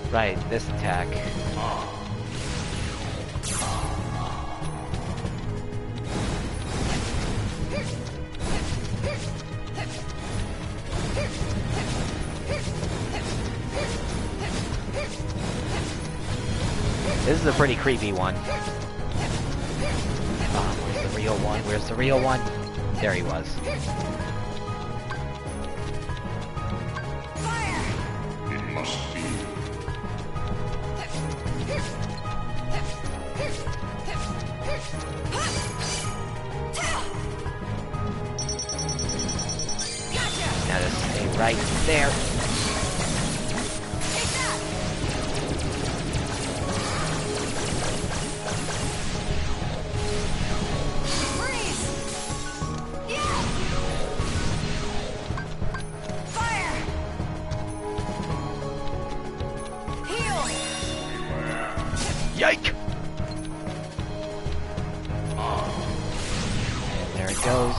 Right, this attack. This is a pretty creepy one. Oh, where's the real one? Where's the real one? There he was. It must be. Now just stay right there. Yike! And there it goes.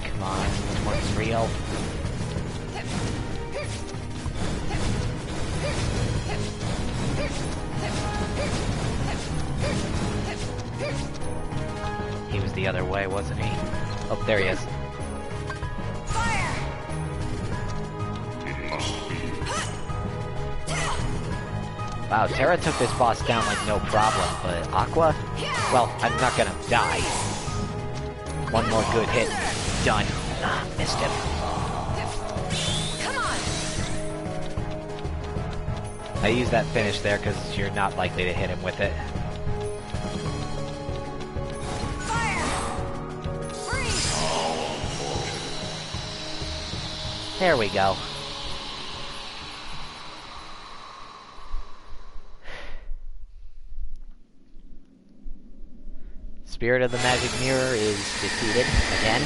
Come on, which one's real? He was the other way, wasn't he? Oh, there he is. Wow, Terra took this boss down like no problem, but Aqua? Well, I'm not gonna die. One more good hit. Done. Ah, missed him. Come on! I use that finish there because you're not likely to hit him with it. Fire! Freeze! There we go. Spirit of the Magic Mirror is defeated again.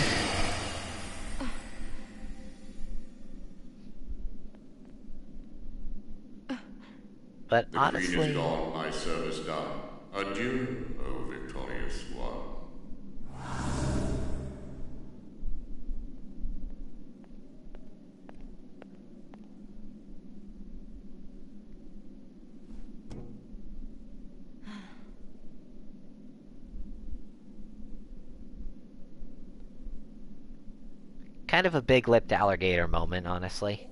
But the honestly... Queen is gone, my service done. Adieu, O victorious one. Kind of a big-lipped alligator moment, honestly.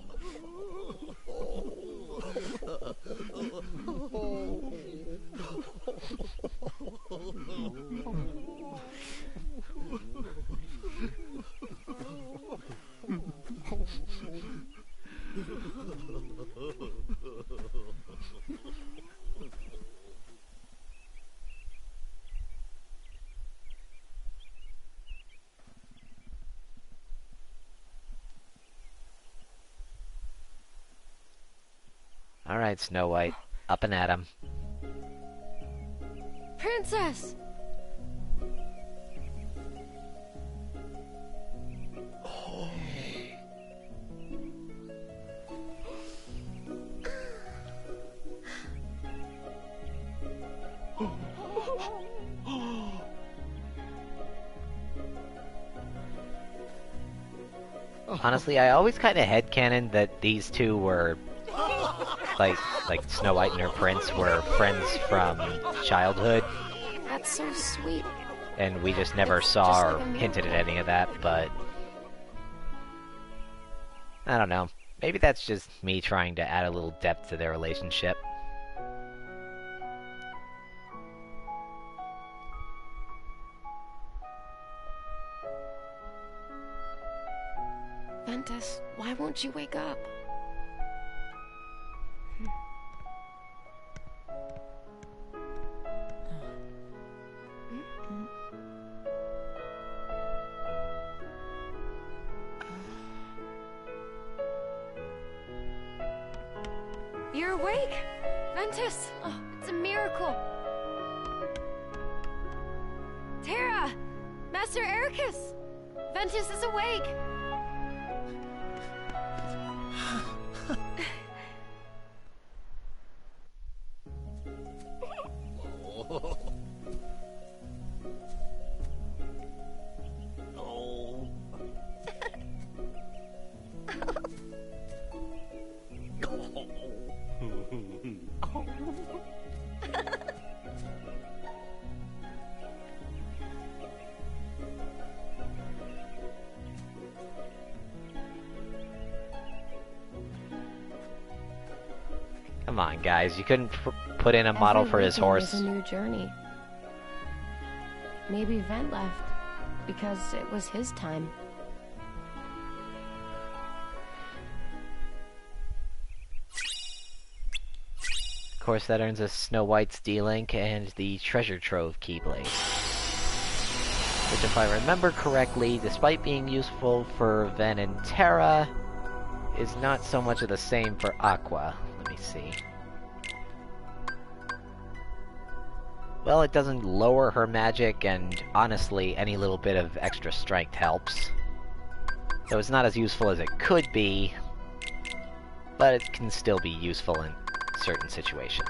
Alright, Snow White. Up and at 'em. Princess! Honestly, I always kind of headcanon that these two were... like Snow White and her prince were friends from childhood. That's so sweet. And we just never saw or hinted at any of that, but... I don't know. Maybe that's just me trying to add a little depth to their relationship. Ventus, why won't you wake up? You're awake! Ventus! Oh, it's a miracle! Terra! Master Ericus! Ventus is awake! Come on, guys. You couldn't put in a model for his horse. Is a new journey. Maybe Vent left because it was his time. Of course, that earns us Snow White's D-Link and the Treasure Trove Keyblade. Which, if I remember correctly, despite being useful for Ven and Terra, is not so much of the same for Aqua. Let me see. Well, it doesn't lower her magic, and honestly, any little bit of extra strength helps. So it's not as useful as it could be, but it can still be useful in certain situations.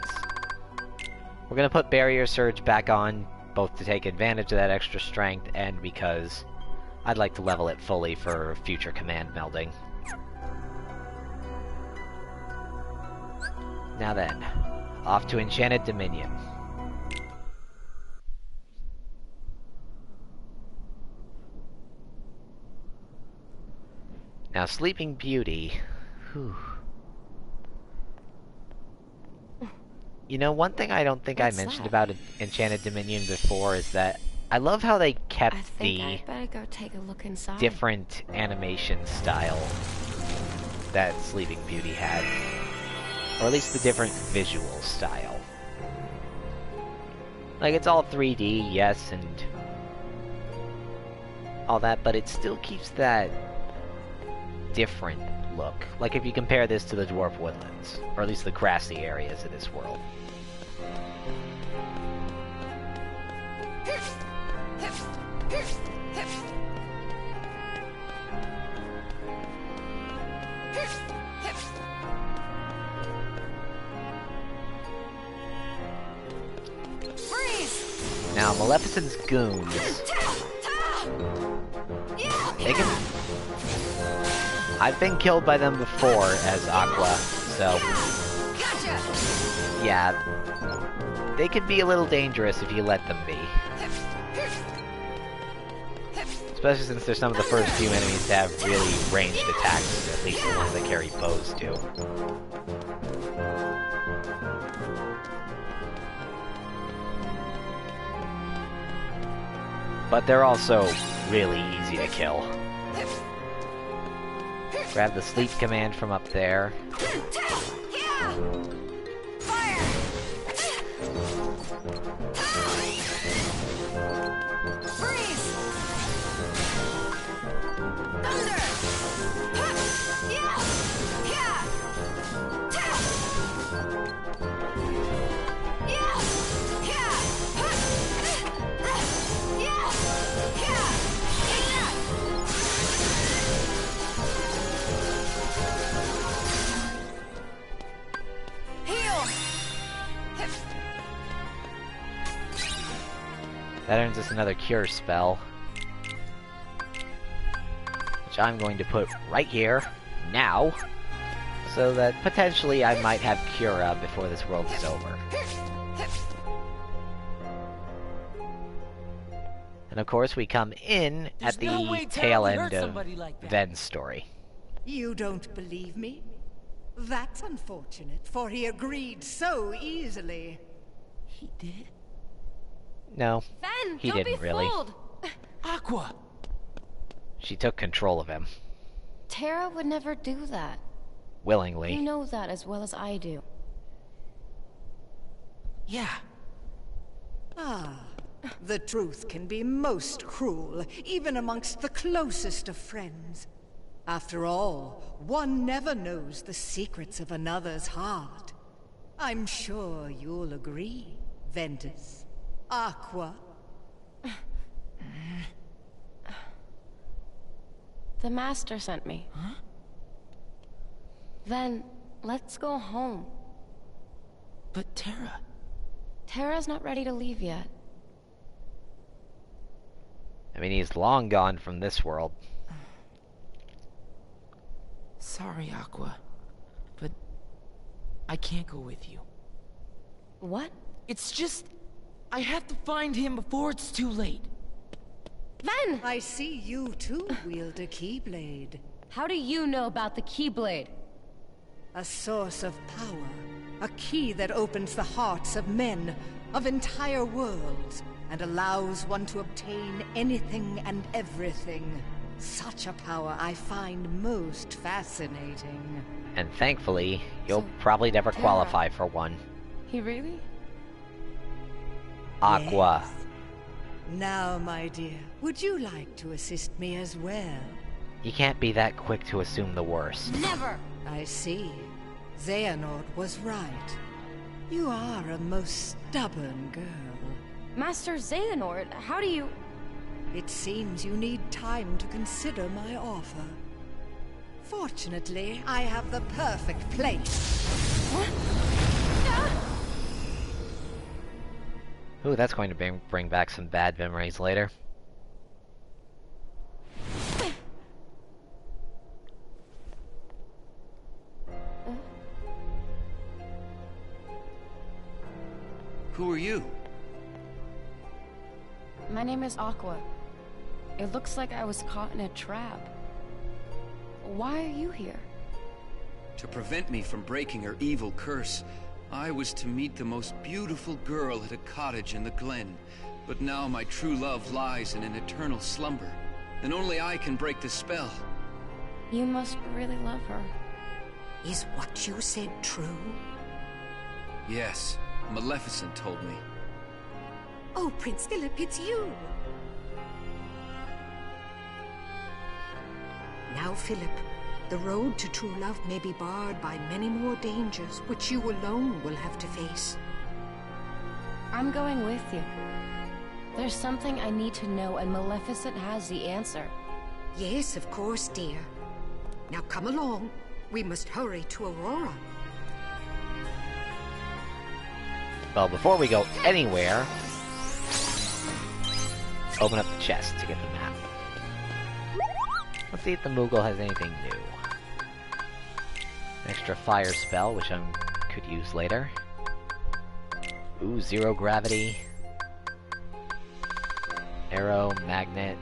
We're gonna put Barrier Surge back on, both to take advantage of that extra strength, and because I'd like to level it fully for future command melding. Now then, off to Enchanted Dominion. Now, Sleeping Beauty... Whew. You know, one thing I don't think I mentioned about Enchanted Dominion before is that I love how they I kept think the I better go take a look inside. different animation style that Sleeping Beauty had. Or at least the different visual style. Like, it's all 3D, yes, and all that, but it still keeps that different look. Like, if you compare this to the Dwarf Woodlands, or at least the grassy areas of this world. Now, Maleficent's goons, they can... I've been killed by them before as Aqua, so... yeah, they could be a little dangerous if you let them be. Especially since they're some of the first few enemies to have really ranged attacks, at least the ones that carry bows do. But they're also really easy to kill. Grab the sleep command from up there. That earns us another cure spell, which I'm going to put right here, now, so that potentially I might have Cura before this world is over. And of course we come in at the tail end of Ven's story. You don't believe me? That's unfortunate, for he agreed so easily. He did? No, Ven, he don't didn't be really. Fooled. Aqua! She took control of him. Terra would never do that. Willingly. You know that as well as I do. Yeah. Ah, the truth can be most cruel, even amongst the closest of friends. After all, one never knows the secrets of another's heart. I'm sure you'll agree, Ventus. Aqua. The Master sent me. Huh? Ven, let's go home. But Terra... Terra's not ready to leave yet. I mean, he's long gone from this world. Sorry, Aqua, but I can't go with you. What? It's just... I have to find him before it's too late. Ven! I see you too wield a Keyblade. How do you know about the Keyblade? A source of power. A key that opens the hearts of men, of entire worlds, and allows one to obtain anything and everything. Such a power I find most fascinating. And thankfully, you'll probably never Terra. qualify for one. He really? Aqua. Yes. Now, my dear, would you like to assist me as well? You can't be that quick to assume the worst. Never! I see. Xehanort was right. You are a most stubborn girl. Master Xehanort, how do you... It seems you need time to consider my offer. Fortunately, I have the perfect place. Ooh, that's going to bring back some bad memories later. Who are you? My name is Aqua. It looks like I was caught in a trap. Why are you here? To prevent me from breaking her evil curse, I was to meet the most beautiful girl at a cottage in the glen. But now my true love lies in an eternal slumber, and only I can break the spell. You must really love her. Is what you said true? Yes, Maleficent told me. Oh, Prince Philip, it's you! Now, Philip, the road to true love may be barred by many more dangers, which you alone will have to face. I'm going with you. There's something I need to know, and Maleficent has the answer. Yes, of course, dear. Now come along. We must hurry to Aurora. Well, before we go anywhere, open up the chest to get the map. Let's see if the Moogle has anything new. An extra fire spell, which I could use later. Ooh, 0 gravity. Arrow, magnet.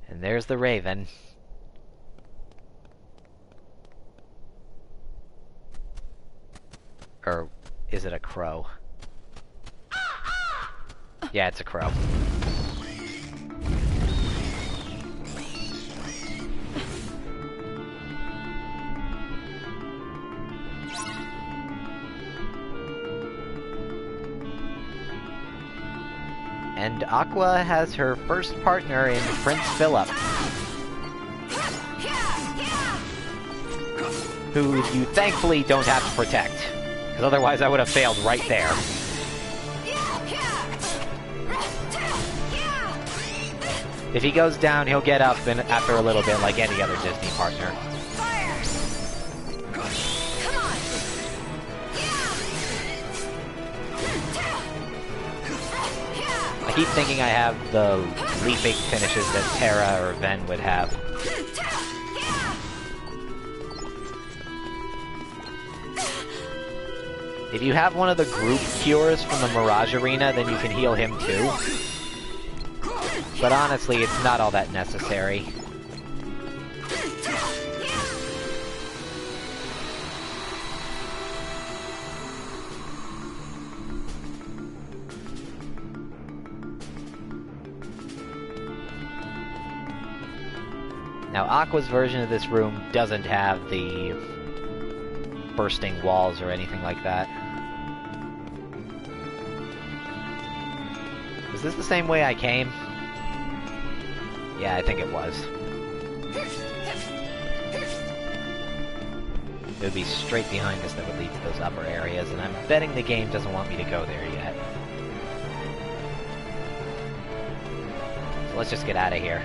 And there's the Raven. Or is it a crow? Yeah, it's a crow. And Aqua has her first partner in Prince Philip, who you thankfully don't have to protect, because otherwise I would have failed right there. If he goes down, he'll get up and after a little bit like any other Disney partner. I keep thinking I have the leaping finishes that Terra or Ven would have. If you have one of the group cures from the Mirage Arena, then you can heal him too. But honestly, it's not all that necessary. Now, Aqua's version of this room doesn't have the bursting walls or anything like that. Is this the same way I came? Yeah, I think it was. It would be straight behind us that would lead to those upper areas, and I'm betting the game doesn't want me to go there yet. So let's just get out of here.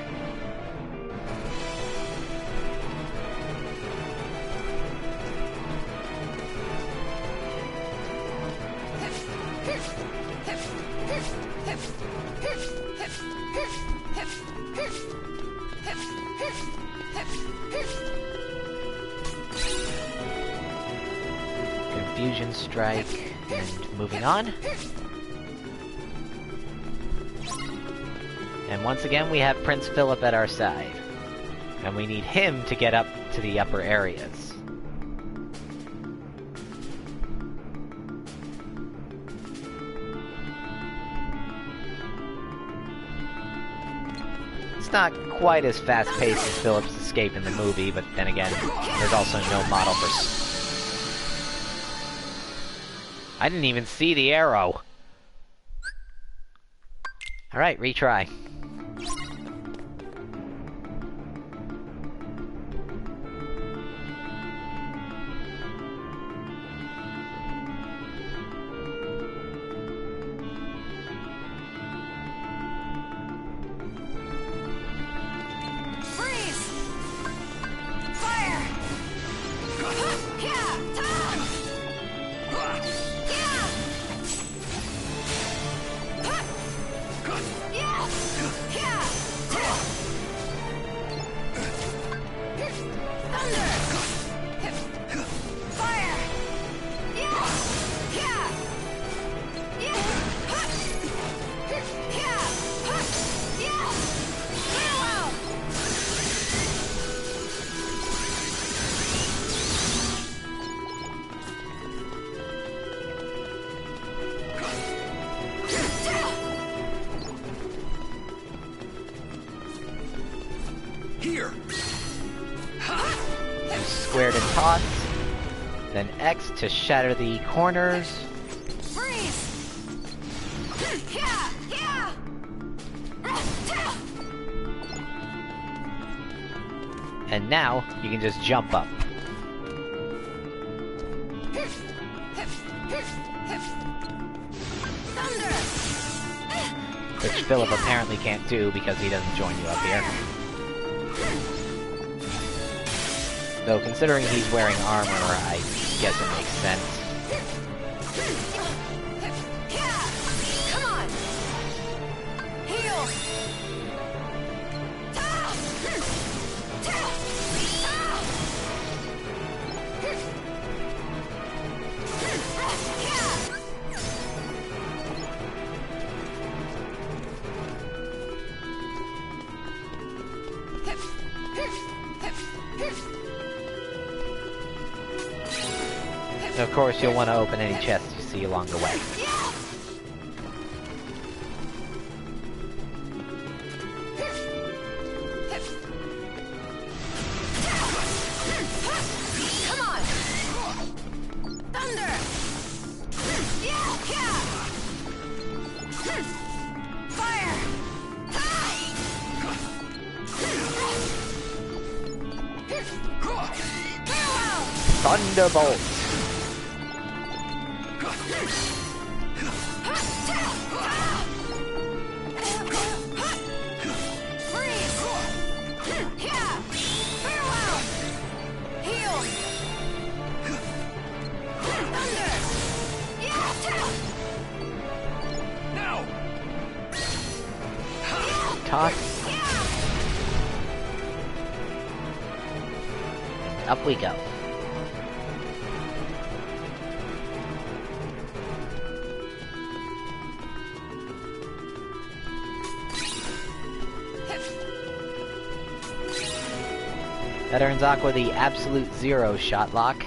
Confusion strike, and moving on. And once again, we have Prince Philip at our side. And we need him to get up to the upper areas. It's not quite as fast-paced as Philip's escape in the movie, but then again, there's also no model for... I didn't even see the arrow. Alright, retry. toss. Then X to shatter the corners. Freeze! And now, you can just jump up. Which Philip apparently can't do because he doesn't join you up here. Though considering he's wearing armor, I guess it makes sense. Come on! Heal! And of course, you'll want to open any chests you see along the way. Come on! Thunder! Fire! Thunderbolt! Toss. And up we go. That earns Aqua the Absolute Zero Shot Lock,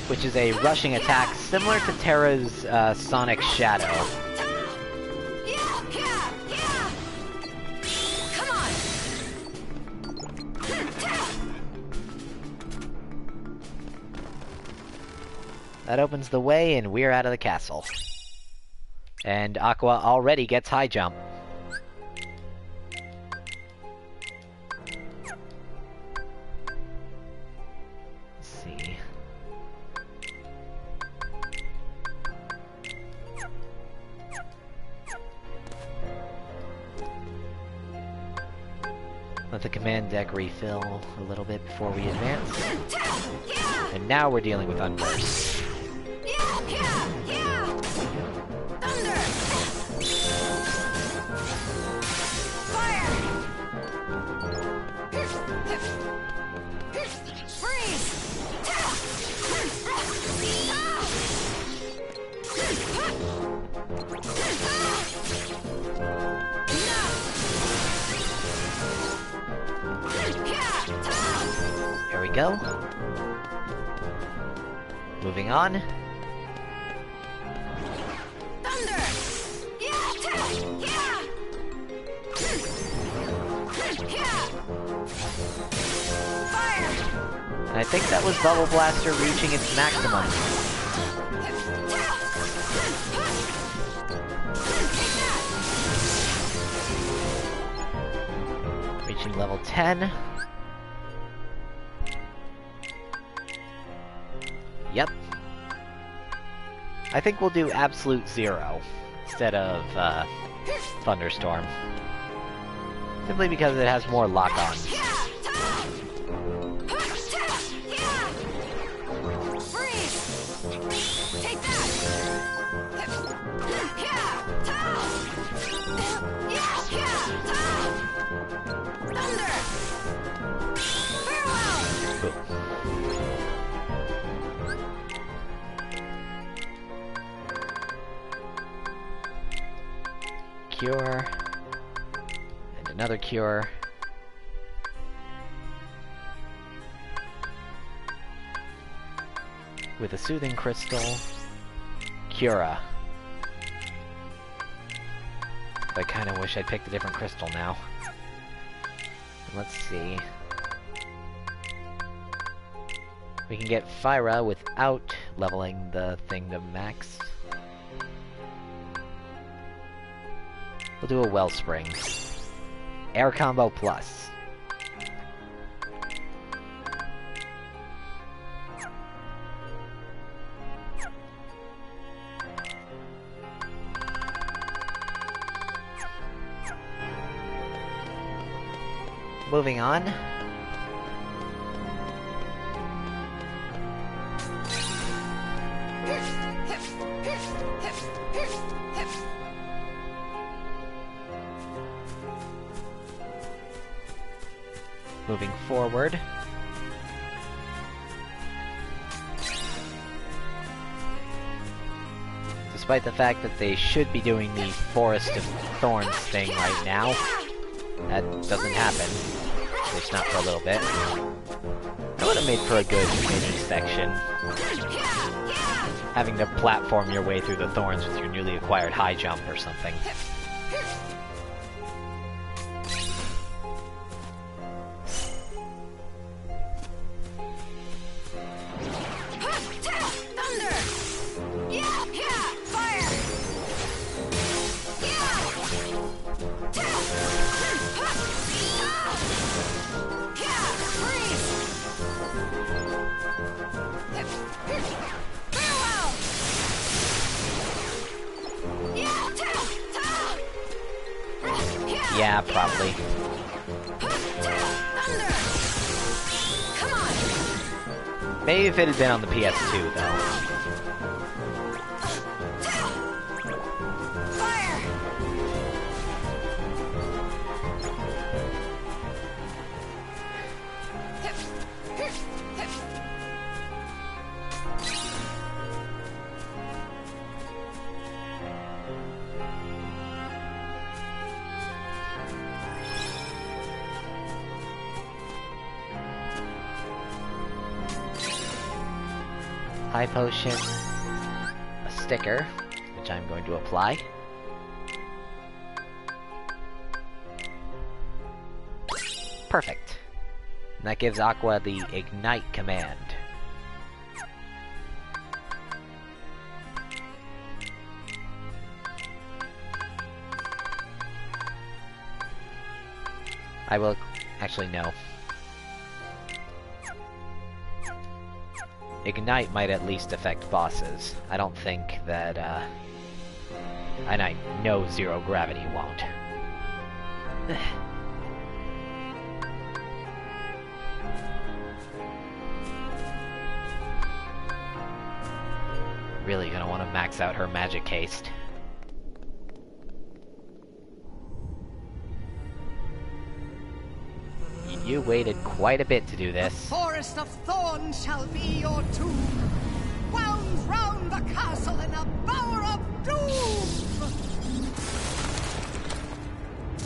which is a rushing attack similar to Terra's Sonic Shadow. That opens the way, and we're out of the castle. And Aqua already gets high jump. Let's see. Let the command deck refill a little bit before we advance. And now we're dealing with Unburst. There we go. Moving on. And I think that was Bubble Blaster reaching its maximum. Reaching level 10. Yep. I think we'll do Absolute Zero instead of Thunderstorm. Simply because it has more lock-ons. Cure, and another cure. With a soothing crystal, Cura. I kind of wish I'd picked a different crystal now. Let's see. We can get Fyra without leveling the thing to max. We'll do a Wellspring. Air Combo Plus. Moving on. Moving forward. Despite the fact that they should be doing the Forest of Thorns thing right now, that doesn't happen. At least not for a little bit. That would have made for a good mini section. Having to platform your way through the thorns with your newly acquired high jump or something. Yeah, probably. Maybe if it had been on the PS2, though. High potion, a sticker, which I'm going to apply. Perfect. And that gives Aqua the Ignite command. I will... actually, no. Ignite might at least affect bosses. I don't think that, and I know Zero Gravity won't. Really gonna want to max out her magic haste. You waited quite a bit to do this. The Forest of Thorns shall be your tomb, wound round the castle in a bower of doom!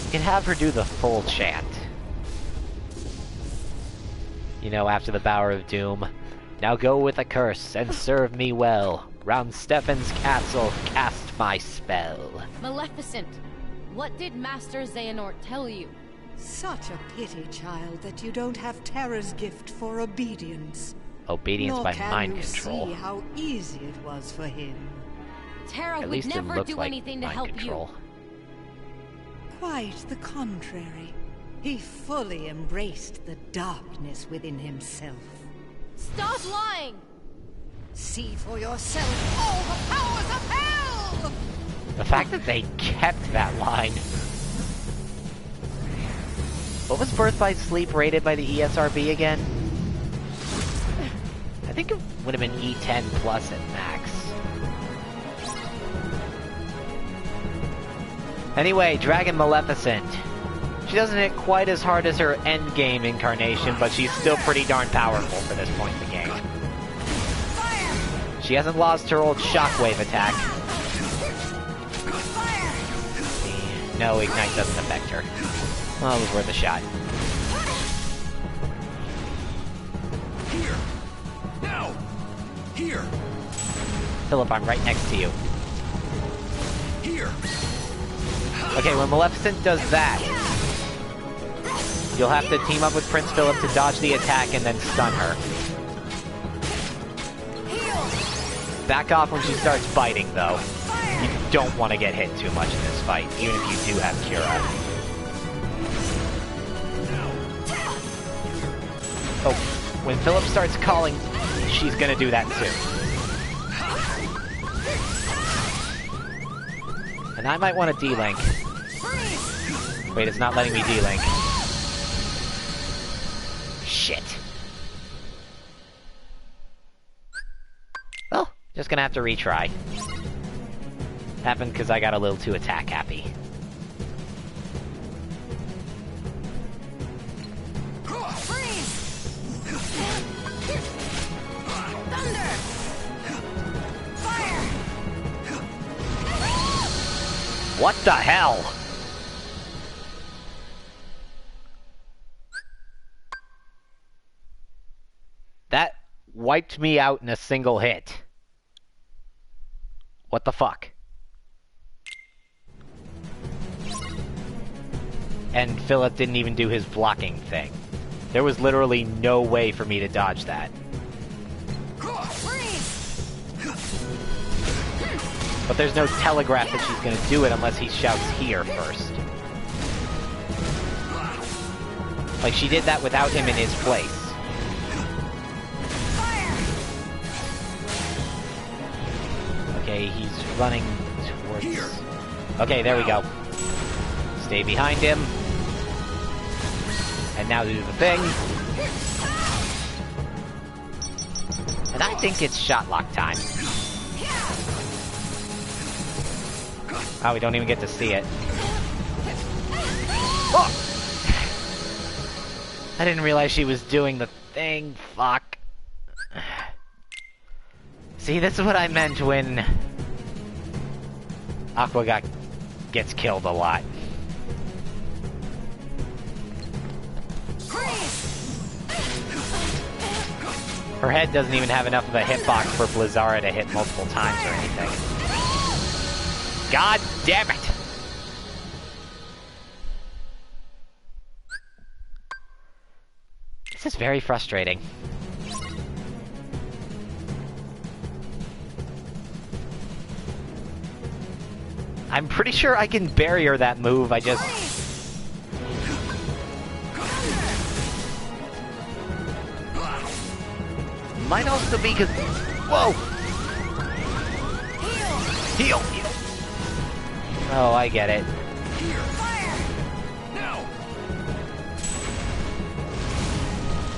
You can have her do the full chant. You know, after the Bower of Doom. Now go with a curse and serve me well. Round Stefan's castle cast my spell. Maleficent, what did Master Xehanort tell you? Such a pity, child, that you don't have Terra's gift for obedience. Obedience by mind Nor control. can you see how easy it was for him. Terra At would least it never looks do like anything to mind help control. Quite the contrary. He fully embraced the darkness within himself. Stop lying! See for yourself all the powers of hell! The fact that they kept that line. What was Birth by Sleep rated by the ESRB again? I think it would have been E10 plus at max. Anyway, Dragon Maleficent. She doesn't hit quite as hard as her endgame incarnation, but she's still pretty darn powerful for this point in the game. She hasn't lost her old shockwave attack. No, Ignite doesn't affect her. Well, it was worth a shot. Here! Now! Here! Philip, I'm right next to you. Here! Okay, when Maleficent does that, you'll have to team up with Prince Philip to dodge the attack and then stun her. Back off when she starts biting, though. You don't want to get hit too much in this fight, even if you do have Cura. Oh, when Philip starts calling, she's gonna do that too. And I might want to D-Link. Wait, it's not letting me D-Link. Shit. Well, just gonna have to retry. Happened because I got a little too attack happy. Thunder! Fire! What the hell? That wiped me out in a single hit. What the fuck? And Philip didn't even do his blocking thing. There was literally no way for me to dodge that. But there's no telegraph that she's gonna do it unless he shouts here first. Like, she did that without him in his place. Okay, he's running towards... Here. Okay, there we go. Stay behind him. And now do the thing. And I think it's shot lock time. Oh, we don't even get to see it. Oh! I didn't realize she was doing the thing. Fuck. See, this is what I meant when Aqua gets killed a lot. Her head doesn't even have enough of a hitbox for Blizzara to hit multiple times or anything. God damn it! This is very frustrating. I'm pretty sure I can barrier that move, I just... Might also be because... Whoa! Heal! Heal! Oh, I get it.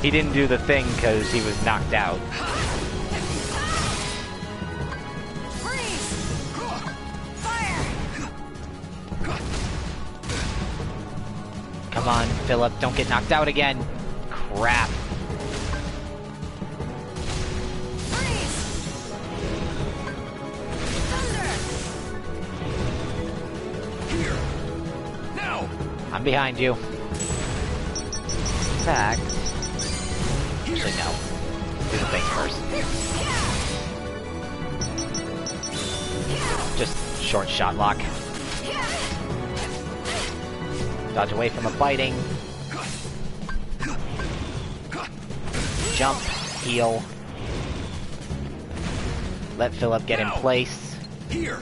He didn't do the thing because he was knocked out. Come on, Philip, don't get knocked out again. Crap. I'm behind you. In fact... Actually, no. Do the thing first. Just short shot lock. Dodge away from the biting. Jump. Heal. Let Philip get in place. Here.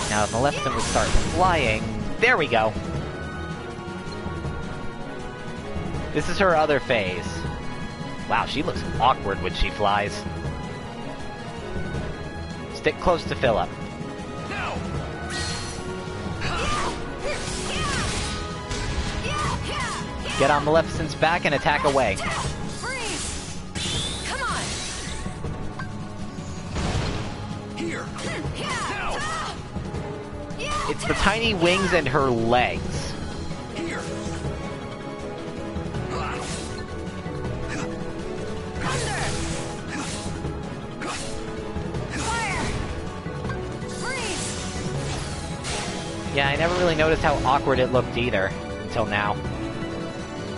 Now, if Maleficent would start flying... There we go! This is her other phase. Wow, she looks awkward when she flies. Stick close to Philip. Get on Maleficent's back and attack away. It's the tiny wings and her legs. Here. Yeah, I never really noticed how awkward it looked either, until now.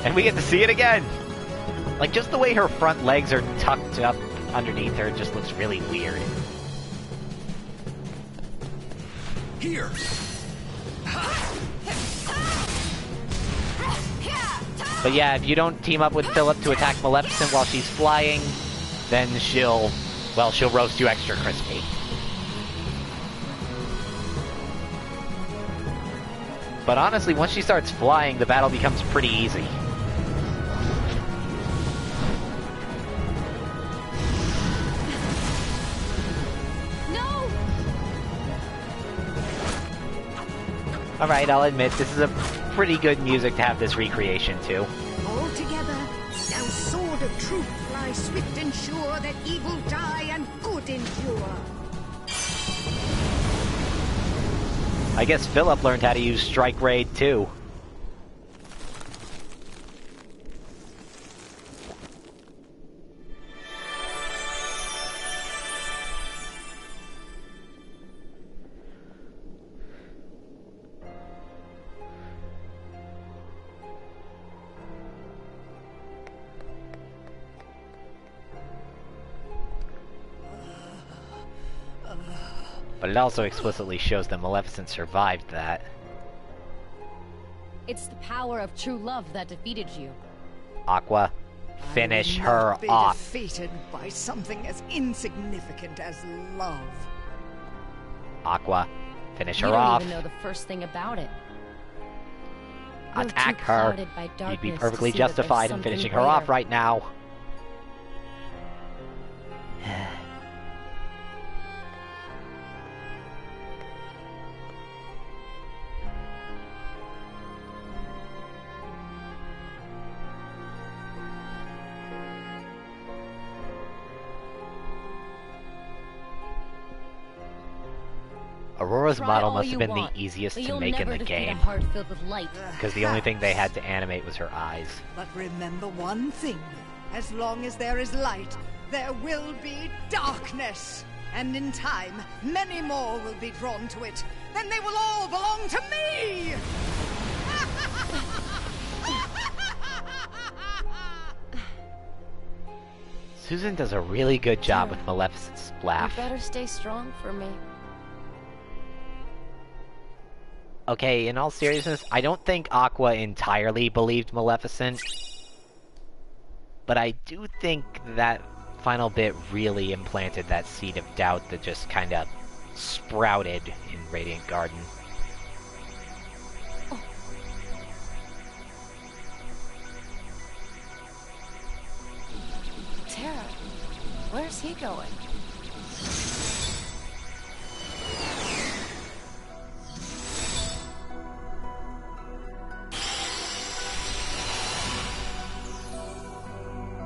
And we get to see it again! Like, just the way her front legs are tucked up underneath her just looks really weird. Here. But yeah, if you don't team up with Philip to attack Maleficent while she's flying, then she'll roast you extra crispy. But honestly, once she starts flying, the battle becomes pretty easy. No! Alright, I'll admit, this is a pretty good music to have this recreation to. All together, now sword of truth fly swift and sure, that evil die and good endure. I guess Philip learned how to use Strike Raid too. But it also explicitly shows that Maleficent survived that. It's the power of true love that defeated you. Aqua, finish her Be off. defeated by something as insignificant as love. Aqua, finish You her don't off. even know the first thing about it. You're Attack too her. clouded by You'd be darkness to perfectly see that there's justified in something finishing her off greater. right now. Aurora's Try model all must have you been want, the easiest but to you'll make in never the defeat game, a heart filled with light. because the only thing they had to animate was her eyes. But remember one thing, as long as there is light, there will be darkness. And in time, many more will be drawn to it. Then they will all belong to me! Susan does a really good job with Maleficent's laugh. You better stay strong for me. Okay, in all seriousness, I don't think Aqua entirely believed Maleficent. But I do think that final bit really implanted that seed of doubt that just kind of sprouted in Radiant Garden. Tara, where's he going?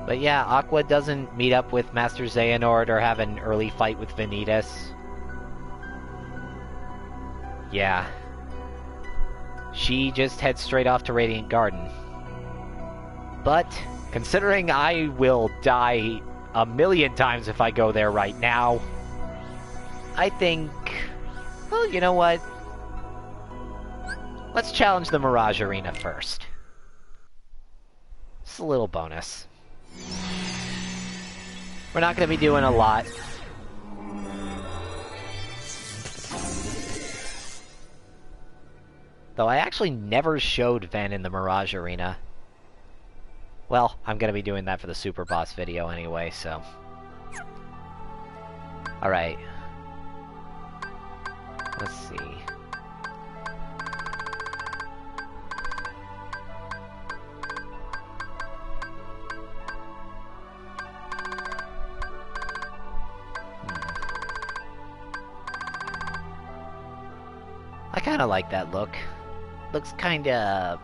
But yeah, Aqua doesn't meet up with Master Xehanort or have an early fight with Vanitas. Yeah. She just heads straight off to Radiant Garden. But, considering I will die a million times if I go there right now, I think... well, you know what? Let's challenge the Mirage Arena first. Just a little bonus. We're not going to be doing a lot. Though I actually never showed Ven in the Mirage Arena. Well, I'm going to be doing that for the Super Boss video anyway, so... Alright. Let's see. I kinda like that look. Looks kinda...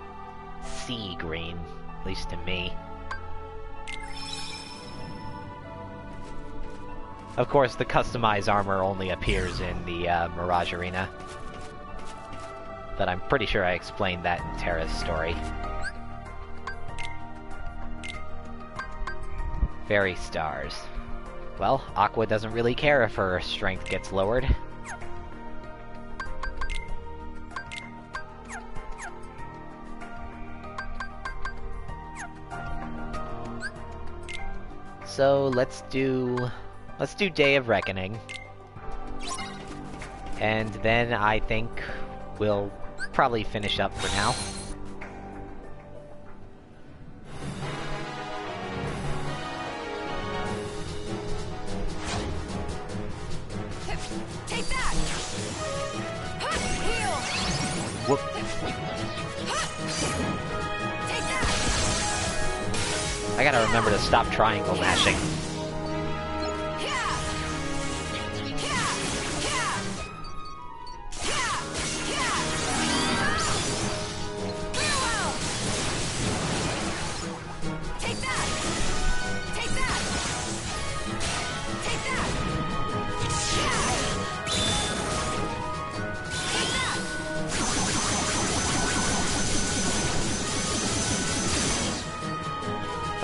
sea green, at least to me. Of course, the customized armor only appears in the Mirage Arena. But I'm pretty sure I explained that in Terra's story. Fairy stars. Well, Aqua doesn't really care if her strength gets lowered. So let's do Day of Reckoning. And then I think we'll probably finish up for now. I gotta remember to stop triangle mashing.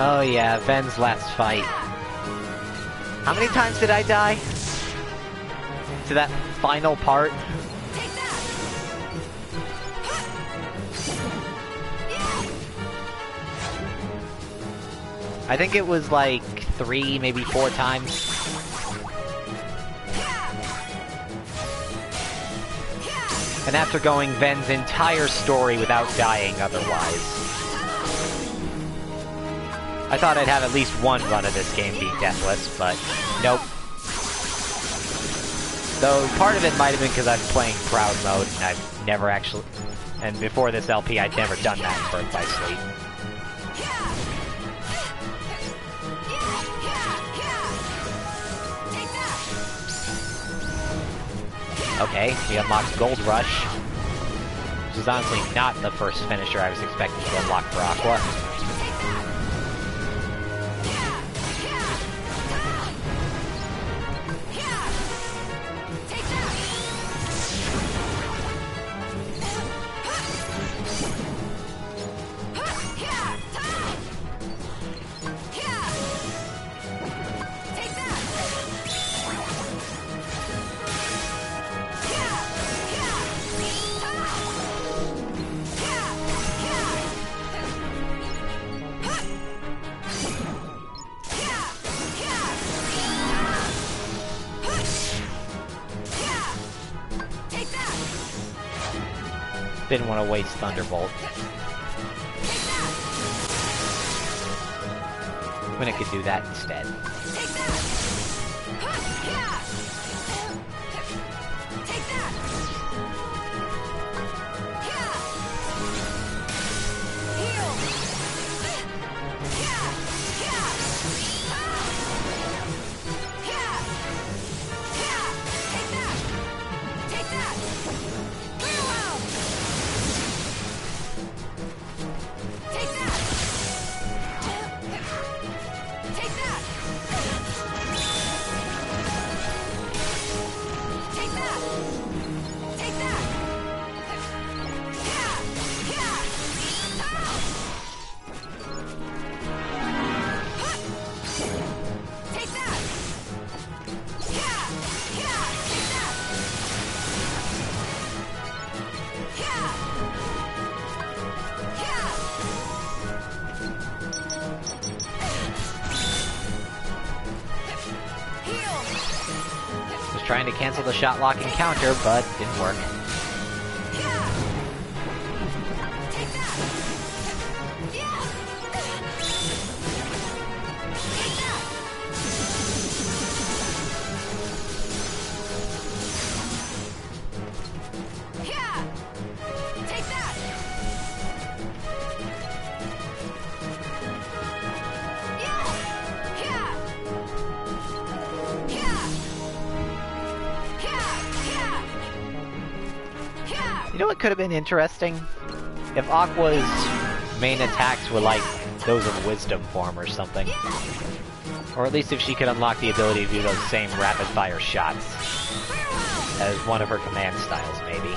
Oh yeah, Ven's last fight. How many times did I die? To that final part? I think it was like 3, maybe 4 times. And after going Ven's entire story without dying otherwise. I thought I'd have at least one run of this game being deathless, but nope. Though part of it might have been because I'm playing Proud Mode, and I've never actually... And before this LP, I'd never done that in Birth by Sleep. Okay, we unlocked Gold Rush, which is honestly not the first finisher I was expecting to unlock for Aqua. Didn't want to waste Thunderbolt. When I could do that instead. Trying to cancel the shot lock encounter, but didn't work. You know what could have been interesting? If Aqua's main attacks were like those of Wisdom form or something. Or at least if she could unlock the ability to do those same rapid-fire shots as one of her command styles, maybe.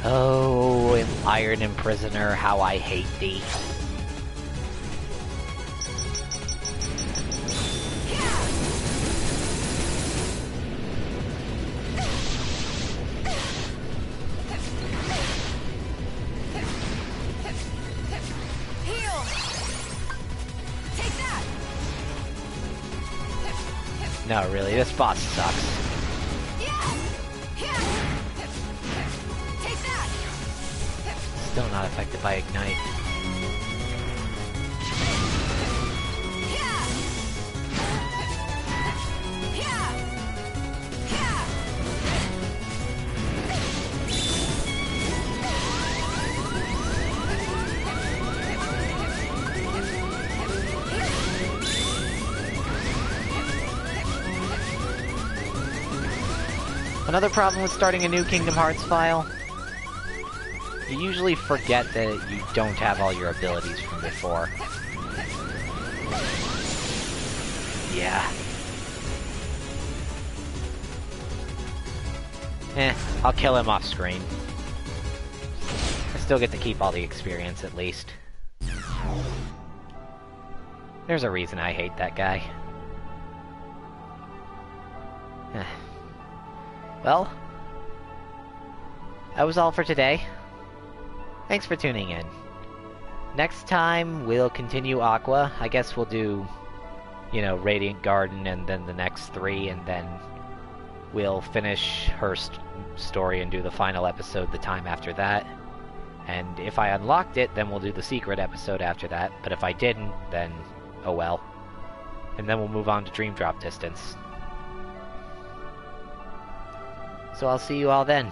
Oh, Iron Imprisoner, how I hate thee. No, really, this boss sucks. Take that! Still not affected by Ignite. Another problem with starting a new Kingdom Hearts file, you usually forget that you don't have all your abilities from before. Yeah. I'll kill him off screen. I still get to keep all the experience at least. There's a reason I hate that guy. Well, that was all for today. Thanks for tuning in. Next time, we'll continue Aqua. I guess we'll do, you know, Radiant Garden and then the next 3, and then we'll finish her story and do the final episode the time after that. And if I unlocked it, then we'll do the secret episode after that. But if I didn't, then oh well. And then we'll move on to Dream Drop Distance. So I'll see you all then.